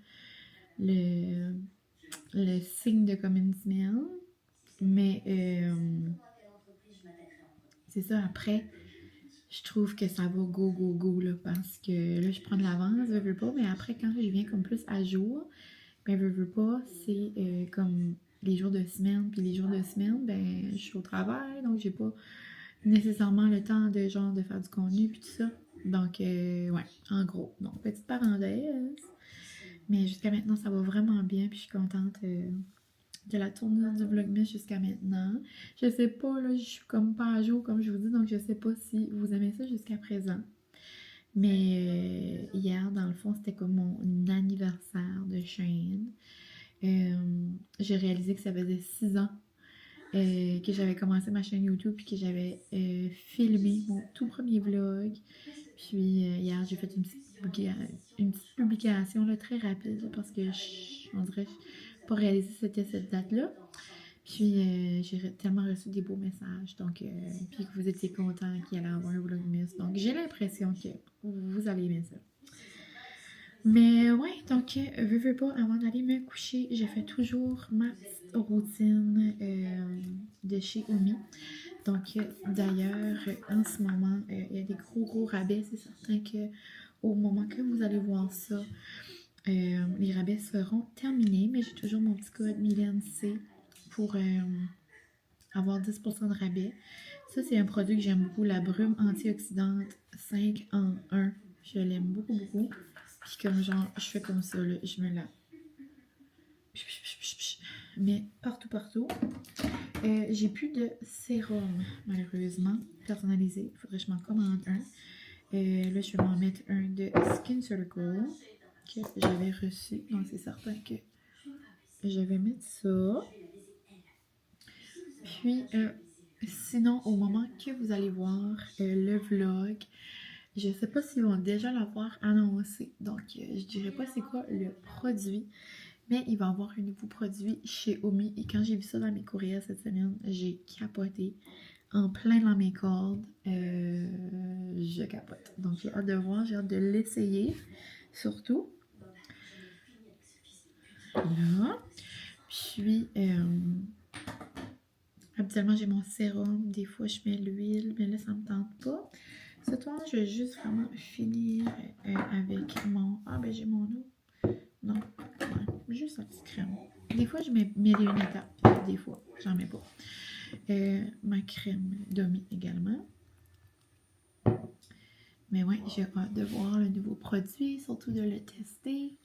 le signe de comme une semaine. Mais c'est ça, après, je trouve que ça va go là, parce que là, je prends de l'avance, veux pas, mais après, quand je viens comme plus à jour, ben veux pas, c'est comme les jours de semaine, puis les jours de semaine, ben je suis au travail, donc j'ai pas nécessairement le temps de genre de faire du contenu, puis tout ça. Donc, ouais, en gros. Donc, petite parenthèse. Mais jusqu'à maintenant, ça va vraiment bien, puis je suis contente de la tournure du vlogmas jusqu'à maintenant. Je sais pas, là, je suis comme pas à jour, comme je vous dis, donc je sais pas si vous aimez ça jusqu'à présent. Mais hier, dans le fond, c'était comme mon anniversaire de chaîne. J'ai réalisé que ça faisait 6 ans que j'avais commencé ma chaîne YouTube puis que j'avais filmé mon tout premier vlog. Puis hier, j'ai fait une petite publication là, très rapide là, parce que on dirait que je pas réalisé que c'était cette date-là. Puis j'ai tellement reçu des beaux messages, donc puis que vous étiez contents qu'il allait avoir un vlogmas. Donc j'ai l'impression que vous allez aimer ça. Mais ouais, donc veux pas, avant d'aller me coucher, je fais toujours ma petite routine de chez Omi. Donc d'ailleurs, en ce moment, il y a des gros rabais. C'est certain que au moment que vous allez voir ça, les rabais seront terminés. Mais j'ai toujours mon petit code MylèneC pour avoir 10% de rabais. Ça, c'est un produit que j'aime beaucoup, la brume antioxydante 5 en 1. Je l'aime beaucoup. Puis comme genre, je fais comme ça, là, je me la... Mais partout. J'ai plus de sérum, malheureusement, personnalisé. Il faudrait que je m'en commande un. Là, je vais m'en mettre un de Skin Circle que j'avais reçu. Donc, c'est certain que je vais mettre ça. Puis, sinon, au moment que vous allez voir le vlog, je sais pas s'ils vont déjà l'avoir annoncé. Donc, je dirais pas c'est quoi le produit. Mais il va y avoir un nouveau produit chez Omi. Et quand j'ai vu ça dans mes courriels cette semaine, j'ai capoté. En plein dans mes cordes. Je capote. Donc, j'ai hâte de voir. J'ai hâte de l'essayer. Surtout. Là. Puis, habituellement, j'ai mon sérum. Des fois, je mets l'huile. Mais là, ça me tente pas. Ce soir, je vais juste vraiment finir avec mon... Ah, ben j'ai mon eau. Non, ouais, juste un petit crème. Des fois, je mets les une étape. Des fois, j'en mets pas. Ma crème d'Omi également. Mais ouais, j'ai hâte de voir le nouveau produit, surtout de le tester.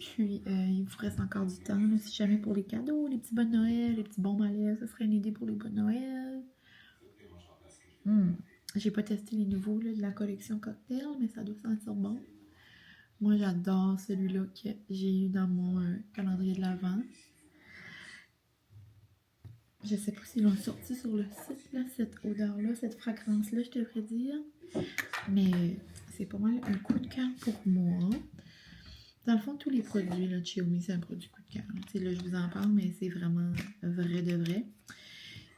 Puis, il vous reste encore du temps, là, si jamais pour les cadeaux, les petits bons de Noël, les petits bons malais, ça serait une idée pour les bons de Noël. J'ai pas testé les nouveaux là, de la collection cocktail, mais ça doit sentir bon. Moi, j'adore celui-là que j'ai eu dans mon calendrier de l'Avent. Je sais pas s'ils l'ont sorti sur le site, là, cette odeur-là, cette fragrance-là, je devrais dire. Mais c'est pas mal un coup de cœur pour moi. Dans le fond, tous les produits là, de Xiaomi, c'est un produit coup de cœur. Tu sais, là, je vous en parle, mais c'est vraiment vrai de vrai.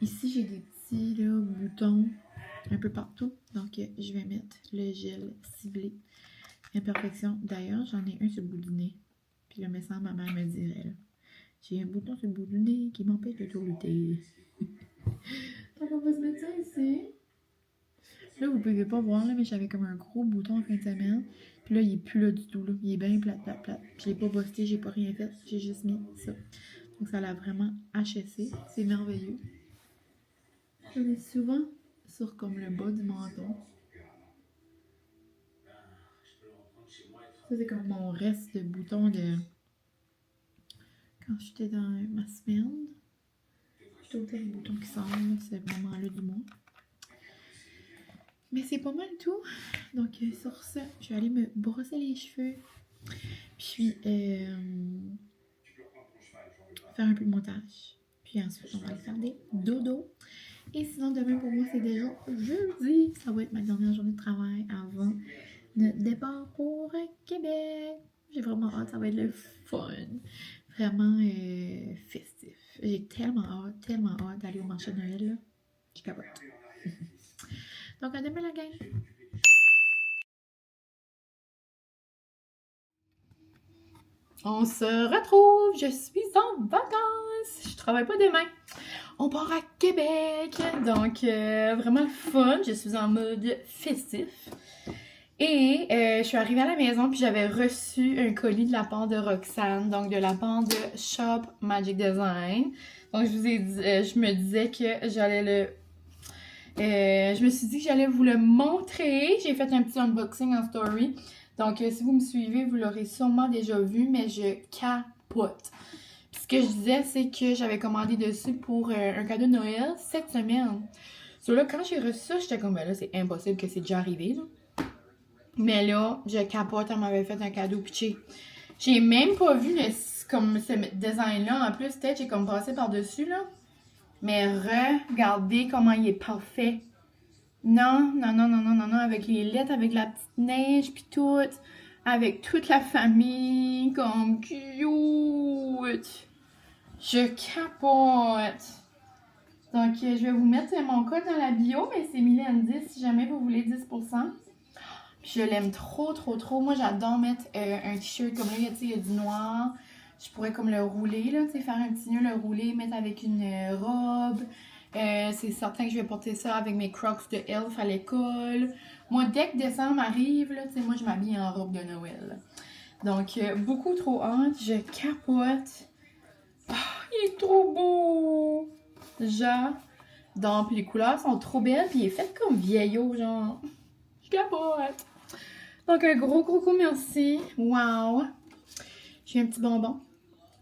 Ici, j'ai des petits là, boutons un peu partout. Donc, je vais mettre le gel ciblé Imperfection. D'ailleurs, j'en ai un sur le bout du nez. Puis là, me semble, ma mère me dirait, là, j'ai un bouton sur le bout du nez qui m'empêche de tourner. Donc, on va se mettre ça ici. Là, vous pouvez pas voir, là, mais j'avais comme un gros bouton en fin de semaine. Puis là, il est plus là du tout. Là. Il est bien plate. Je l'ai pas bossé, j'ai pas rien fait. J'ai juste mis ça. Donc, ça l'a vraiment HSC. C'est merveilleux. Je le mets souvent sur comme le bas du menton. Ça, c'est comme mon reste de bouton de... Quand j'étais dans ma semaine. J'ai tout le bouton qui sort, ce moment-là du mois. Mais c'est pas mal tout. Donc, sur ça, je vais aller me brosser les cheveux. Puis, faire un peu de montage. Puis ensuite, on va aller faire des dodo. Et sinon, demain pour moi, c'est déjà jeudi. Ça va être ma dernière journée de travail avant notre départ pour Québec. J'ai vraiment hâte, ça va être le fun. Vraiment festif. J'ai tellement hâte d'aller au marché de Noël. Là. Je capote. Donc, à demain, la gang. On se retrouve. Je suis en vacances. Je travaille pas demain. On part à Québec. Donc, vraiment le fun. Je suis en mode festif. Et je suis arrivée à la maison puis j'avais reçu un colis de la part de Roxane, donc de la part de Shop Magic Design. Donc je vous ai dit, je me disais que j'allais je me suis dit que j'allais vous le montrer. J'ai fait un petit unboxing en story. Donc si vous me suivez, vous l'aurez sûrement déjà vu, mais je capote. Puis ce que je disais, c'est que j'avais commandé dessus pour un cadeau de Noël cette semaine. So là, quand j'ai reçu ça, j'étais comme, ben là, c'est impossible que c'est déjà arrivé, là. Mais là, je capote, elle m'avait fait un cadeau pitché. J'ai même pas vu comme ce design-là. En plus, peut-être j'ai comme passé par-dessus, là. Mais regardez comment il est parfait. Non, avec les lettres, avec la petite neige, puis tout. Avec toute la famille, comme cute. Je capote. Donc, je vais vous mettre mon code dans la bio, mais c'est Mylène10 si jamais vous voulez 10%. Puis je l'aime trop. Moi, j'adore mettre un t-shirt comme là, il y a du noir. Je pourrais comme le rouler, là, faire un petit nœud, le rouler, mettre avec une robe. C'est certain que je vais porter ça avec mes Crocs de Elf à l'école. Moi, dès que décembre arrive, là, moi, je m'habille en robe de Noël. Donc, beaucoup trop hâte. Je capote. Oh, il est trop beau! J'adore. Puis les couleurs sont trop belles. Puis il est fait comme vieillot, genre. Je capote. Donc, un gros merci. Wow! J'ai un petit bonbon.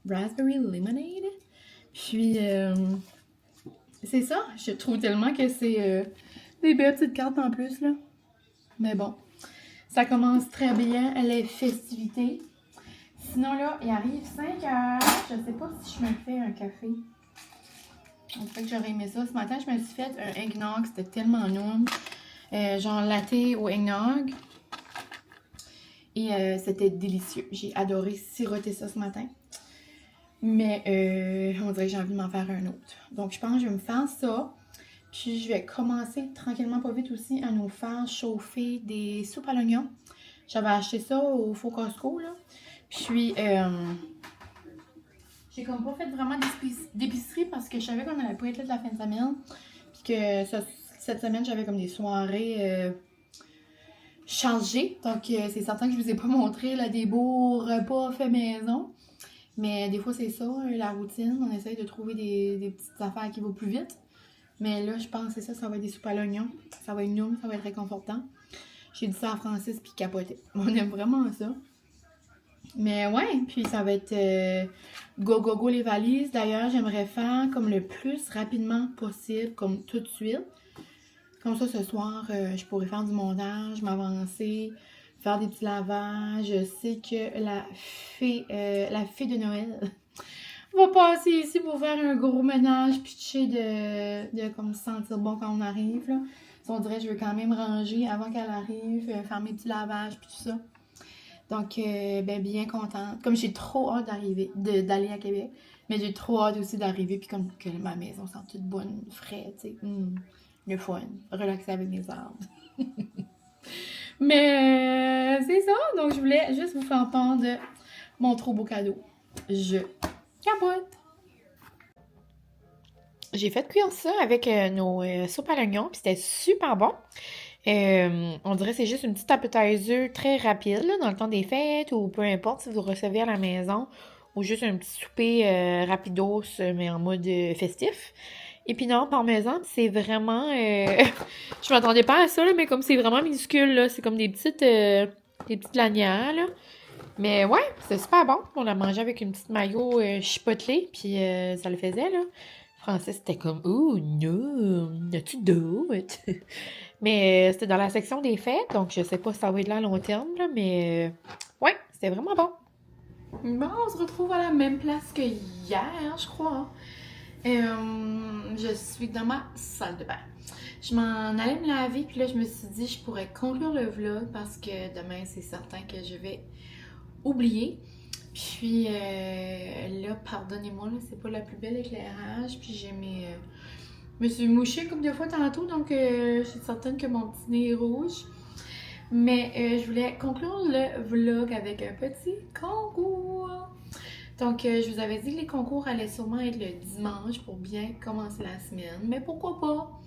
Raspberry Lemonade. Puis, c'est ça. Je trouve tellement que c'est des belles petites cartes en plus, là. Mais bon, ça commence très bien les festivités. Sinon, là, il arrive 5 heures. Je sais pas si je me fais un café. On dirait que j'aurais aimé ça. Ce matin, je me suis fait un eggnog. C'était tellement non. Genre latte au eggnog. Et c'était délicieux. J'ai adoré siroter ça ce matin. Mais on dirait que j'ai envie de m'en faire un autre. Donc, je pense que je vais me faire ça. Puis, je vais commencer tranquillement, pas vite aussi, à nous faire chauffer des soupes à l'oignon. J'avais acheté ça au Faux Costco, là. Puis, j'ai comme pas fait vraiment d'épicerie parce que je savais qu'on allait pas être là de la fin de semaine. Puis que cette semaine, j'avais comme des soirées chargées. Donc, c'est certain que je vous ai pas montré là, des beaux repas faits maison. Mais des fois, c'est ça, la routine. On essaye de trouver des petites affaires qui vont plus vite. Mais là, je pense que c'est ça, ça va être des soupes à l'oignon. Ça va être noum, ça va être réconfortant. J'ai dit ça à Francis, puis capoté. On aime vraiment ça. Mais ouais, puis ça va être go les valises. D'ailleurs, j'aimerais faire comme le plus rapidement possible, comme tout de suite. Comme ça, ce soir, je pourrais faire du montage, m'avancer, faire des petits lavages. Je sais que la fée de Noël va passer ici pour faire un gros ménage, pitcher de comme se sentir bon quand on arrive. Là. Si on dirait que je veux quand même ranger avant qu'elle arrive, faire mes petits lavages, puis tout ça. Donc, ben, bien contente. Comme j'ai trop hâte d'aller à Québec, mais j'ai trop hâte aussi d'arriver, puis comme que ma maison sent toute bonne, frais, tu sais. Le fun, relaxer avec mes arbres. Mais c'est ça, donc je voulais juste vous faire part de mon trop beau cadeau. Je capote! J'ai fait cuire ça avec nos soupes à l'oignon, puis c'était super bon. On dirait que c'est juste une petite appetizer très rapide là, dans le temps des fêtes ou peu importe si vous recevez à la maison ou juste un petit souper rapidos mais en mode festif. Et puis non, parmesan, c'est vraiment... je m'attendais pas à ça, là, mais comme c'est vraiment minuscule, là, c'est comme des petites lanières, là. Mais ouais, c'est super bon. On l'a mangé avec une petite mayo chipotelée, puis ça le faisait, là. Français, c'était comme, oh non, as-tu d'autres? Mais c'était dans la section des fêtes, donc je sais pas si ça va être là à long terme, là, mais ouais, c'était vraiment bon. Bon, on se retrouve à la même place que hier, je crois. Je suis dans ma salle de bain. Je m'en allais me laver, puis là, je me suis dit, je pourrais conclure le vlog parce que demain, c'est certain que je vais oublier. Puis là, pardonnez-moi, là, c'est pas la plus belle éclairage. Puis j'ai mes... je me suis mouchée comme deux fois tantôt, donc je suis certaine que mon petit nez est rouge. Mais je voulais conclure le vlog avec un petit concours. Donc, je vous avais dit que les concours allaient sûrement être le dimanche pour bien commencer la semaine. Mais pourquoi pas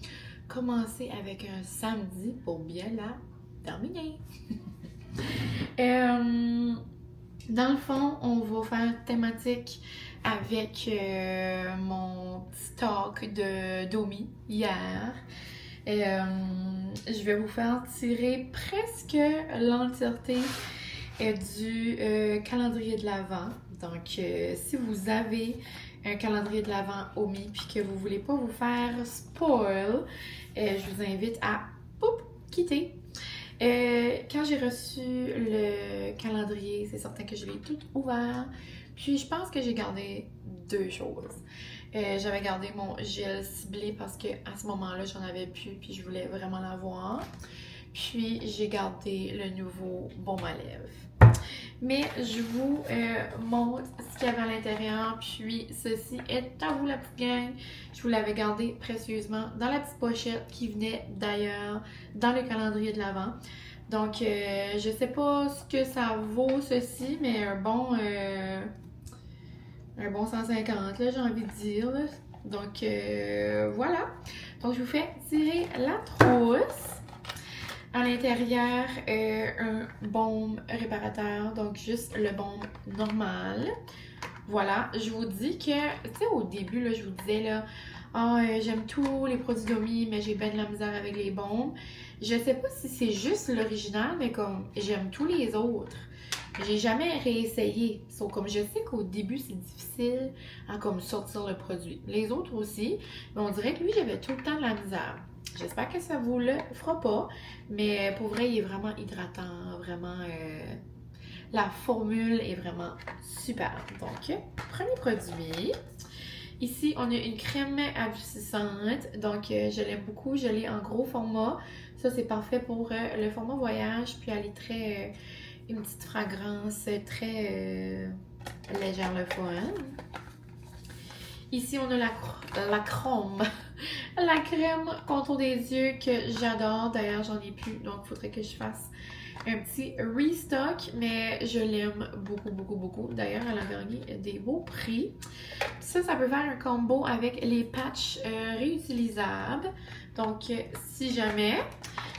commencer avec un samedi pour bien la terminer. Dans le fond, on va faire thématique avec mon petit talk de Domi hier. Je vais vous faire tirer presque l'entièreté du calendrier de l'Avent. Donc, si vous avez un calendrier de l'Avent omis puis que vous voulez pas vous faire spoil, je vous invite à quitter. Quand j'ai reçu le calendrier, c'est certain que je l'ai tout ouvert. Puis je pense que j'ai gardé deux choses. J'avais gardé mon gel ciblé parce que à ce moment-là, j'en avais plus puis je voulais vraiment l'avoir. Puis j'ai gardé le nouveau baume à lèvres. Mais je vous montre ce qu'il y avait à l'intérieur. Puis ceci est à vous la petite gang. Je vous l'avais gardé précieusement dans la petite pochette qui venait d'ailleurs dans le calendrier de l'Avent. Donc je sais pas ce que ça vaut ceci, mais un bon 150 là, j'ai envie de dire. Là. Donc voilà. Donc je vous fais tirer la trousse. À l'intérieur, un baume réparateur, donc juste le baume normal. Voilà, je vous dis que, tu sais, au début, là, je vous disais, là, j'aime tous les produits Domi, mais j'ai bien de la misère avec les baumes. Je sais pas si c'est juste l'original, mais comme, j'aime tous les autres. J'ai jamais réessayé. So, comme je sais qu'au début, c'est difficile à comme sortir le produit. Les autres aussi, mais on dirait que lui, j'avais tout le temps de la misère. J'espère que ça vous le fera pas, mais pour vrai, il est vraiment hydratant, vraiment... la formule est vraiment super. Donc, premier produit. Ici, on a une crème adoucissante, donc je l'aime beaucoup. Je l'ai en gros format. Ça, c'est parfait pour le format voyage, puis elle est très... une petite fragrance très légère le fun. Ici, on a la chrome. La crème contour des yeux que j'adore. D'ailleurs, j'en ai plus, donc il faudrait que je fasse un petit restock. Mais je l'aime beaucoup, beaucoup, beaucoup. D'ailleurs, elle a gagné des beaux prix. Ça peut faire un combo avec les patchs réutilisables. Donc, si jamais.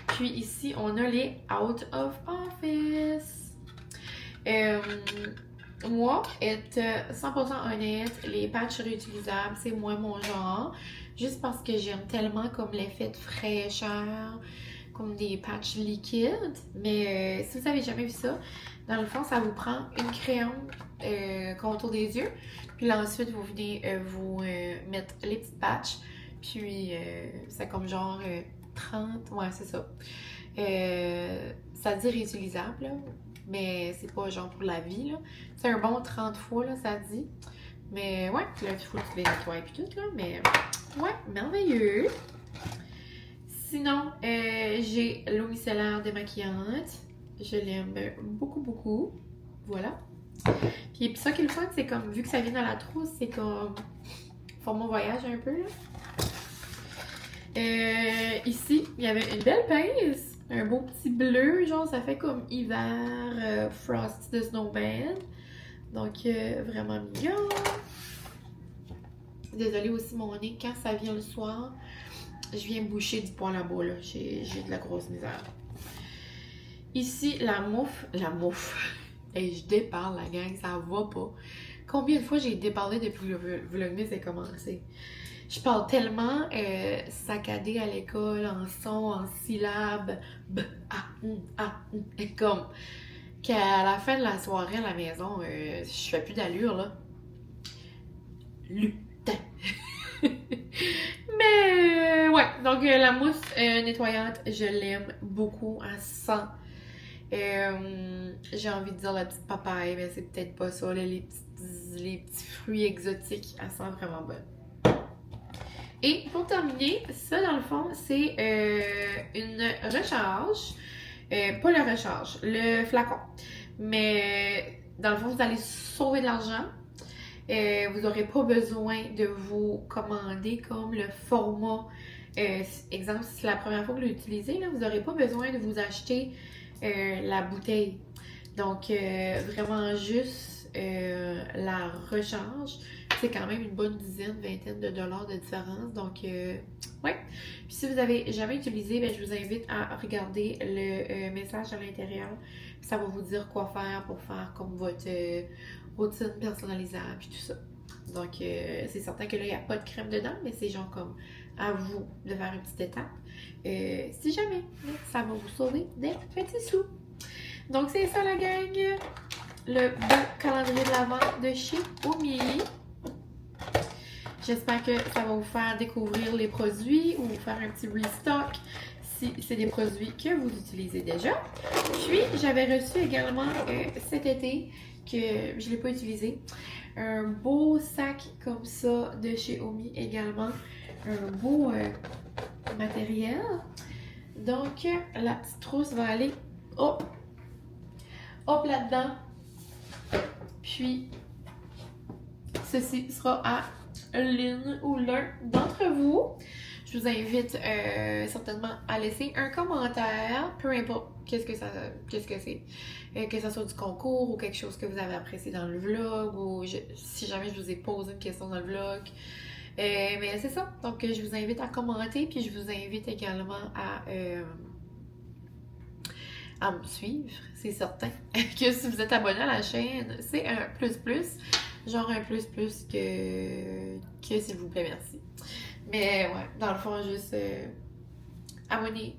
Puis ici, on a les Out of Office. Moi, être 100% honnête, les patchs réutilisables, c'est moins mon genre. Juste parce que j'aime tellement comme l'effet de fraîcheur, comme des patchs liquides. Mais si vous n'avez jamais vu ça, dans le fond, ça vous prend une crème contour des yeux. Puis là, ensuite, vous venez vous mettre les petits patchs. Puis, c'est comme genre 30, ouais, c'est ça. Ça dit réutilisable, là. Mais c'est pas genre pour la vie, là. C'est un bon 30 fois, là, ça dit. Mais ouais, là, il faut que tu les nettoies et tout, là. Mais ouais, merveilleux. Sinon, j'ai l'eau micellaire démaquillante. Je l'aime beaucoup, beaucoup. Voilà. Puis ça qui est le fun, c'est comme, vu que ça vient dans la trousse, c'est comme format voyage un peu, là. Ici, il y avait une belle pince. Un beau petit bleu, genre ça fait comme hiver Frosty de Snowman. Donc vraiment mignon. Désolée aussi mon nez, quand ça vient le soir, je viens boucher du poil à bout là. J'ai de la grosse misère. Ici, la mouffe. La mouffe. Et je déparle la gang, ça va pas. Combien de fois j'ai déparlé depuis que le vlogmas est commencé? Je parle tellement saccadé à l'école, en son, en syllabes, b, et comme qu'à la fin de la soirée à la maison, je fais plus d'allure, là. Lutin. Mais ouais, donc la mousse nettoyante, je l'aime beaucoup à 100. J'ai envie de dire la petite papaye, mais c'est peut-être pas ça, là, les petits fruits exotiques, elle sent vraiment bonne. Et pour terminer, ça dans le fond, c'est une recharge. Pas la recharge, le flacon. Mais dans le fond, vous allez sauver de l'argent. Vous n'aurez pas besoin de vous commander comme le format. Exemple, si c'est la première fois que vous l'utilisez, vous n'aurez pas besoin de vous acheter la bouteille. Donc, vraiment juste la recharge. C'est quand même une bonne dizaine, vingtaine de dollars de différence. Donc, ouais. Puis si vous n'avez jamais utilisé, ben, je vous invite à regarder le message à l'intérieur. Ça va vous dire quoi faire pour faire comme votre routine personnalisable et tout ça. Donc, c'est certain que là, il n'y a pas de crème dedans, mais c'est genre comme à vous de faire une petite étape. Si jamais, ça va vous sauver des petits sous. Donc, c'est ça la gang. Le beau calendrier de l'Avent de chez Omi. J'espère que ça va vous faire découvrir les produits ou vous faire un petit restock si c'est des produits que vous utilisez déjà. Puis, j'avais reçu également cet été, que je ne l'ai pas utilisé, un beau sac comme ça de chez Omi également. Un beau matériel. Donc, la petite trousse va aller hop là-dedans. Puis, ceci sera à l'une ou l'un d'entre vous. Je vous invite certainement à laisser un commentaire, peu importe qu'est-ce que c'est. Que ce soit du concours ou quelque chose que vous avez apprécié dans le vlog ou si jamais je vous ai posé une question dans le vlog. Mais c'est ça. Donc, je vous invite à commenter puis je vous invite également à me suivre. C'est certain que si vous êtes abonné à la chaîne, c'est un plus. Genre un plus que s'il vous plaît, merci. Mais ouais, dans le fond, juste abonnez,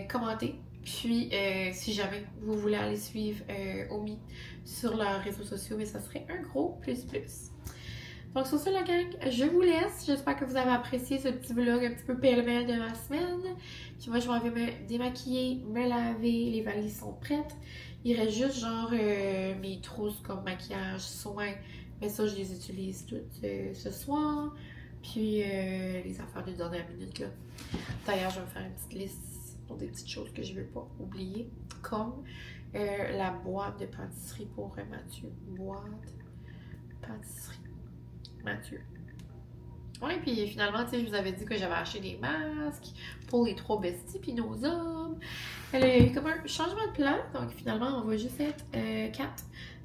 commentez. Puis, si jamais vous voulez aller suivre Omi sur leurs réseaux sociaux, mais ça serait un gros plus. Donc, sur ce, la gang, je vous laisse. J'espère que vous avez apprécié ce petit vlog un petit peu pêle-mêle de ma semaine. Puis moi, je m'en vais me démaquiller, me laver. Les valises sont prêtes. Il reste juste genre mes trousses comme maquillage, soins. Mais ça, je les utilise toutes ce soir. Puis les affaires de dernière minute, là. D'ailleurs, je vais me faire une petite liste pour des petites choses que je ne veux pas oublier. Comme la boîte de pâtisserie pour Mathieu. Boîte pâtisserie Mathieu. Ouais, puis finalement, tu sais, je vous avais dit que j'avais acheté des masques pour les 3 besties puis nos hommes. Il y a eu comme un changement de plan. Donc finalement, on va juste être 4.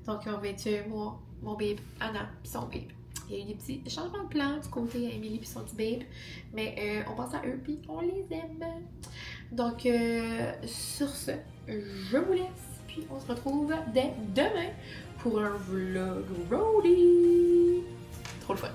Donc on va être moi, mon babe, Anna puis son babe. Il y a eu des petits changements de plan du côté Emily puis son petit babe. Mais on pense à eux puis on les aime. Donc sur ce, je vous laisse. Puis on se retrouve dès demain pour un vlog roadie. Trop le fun.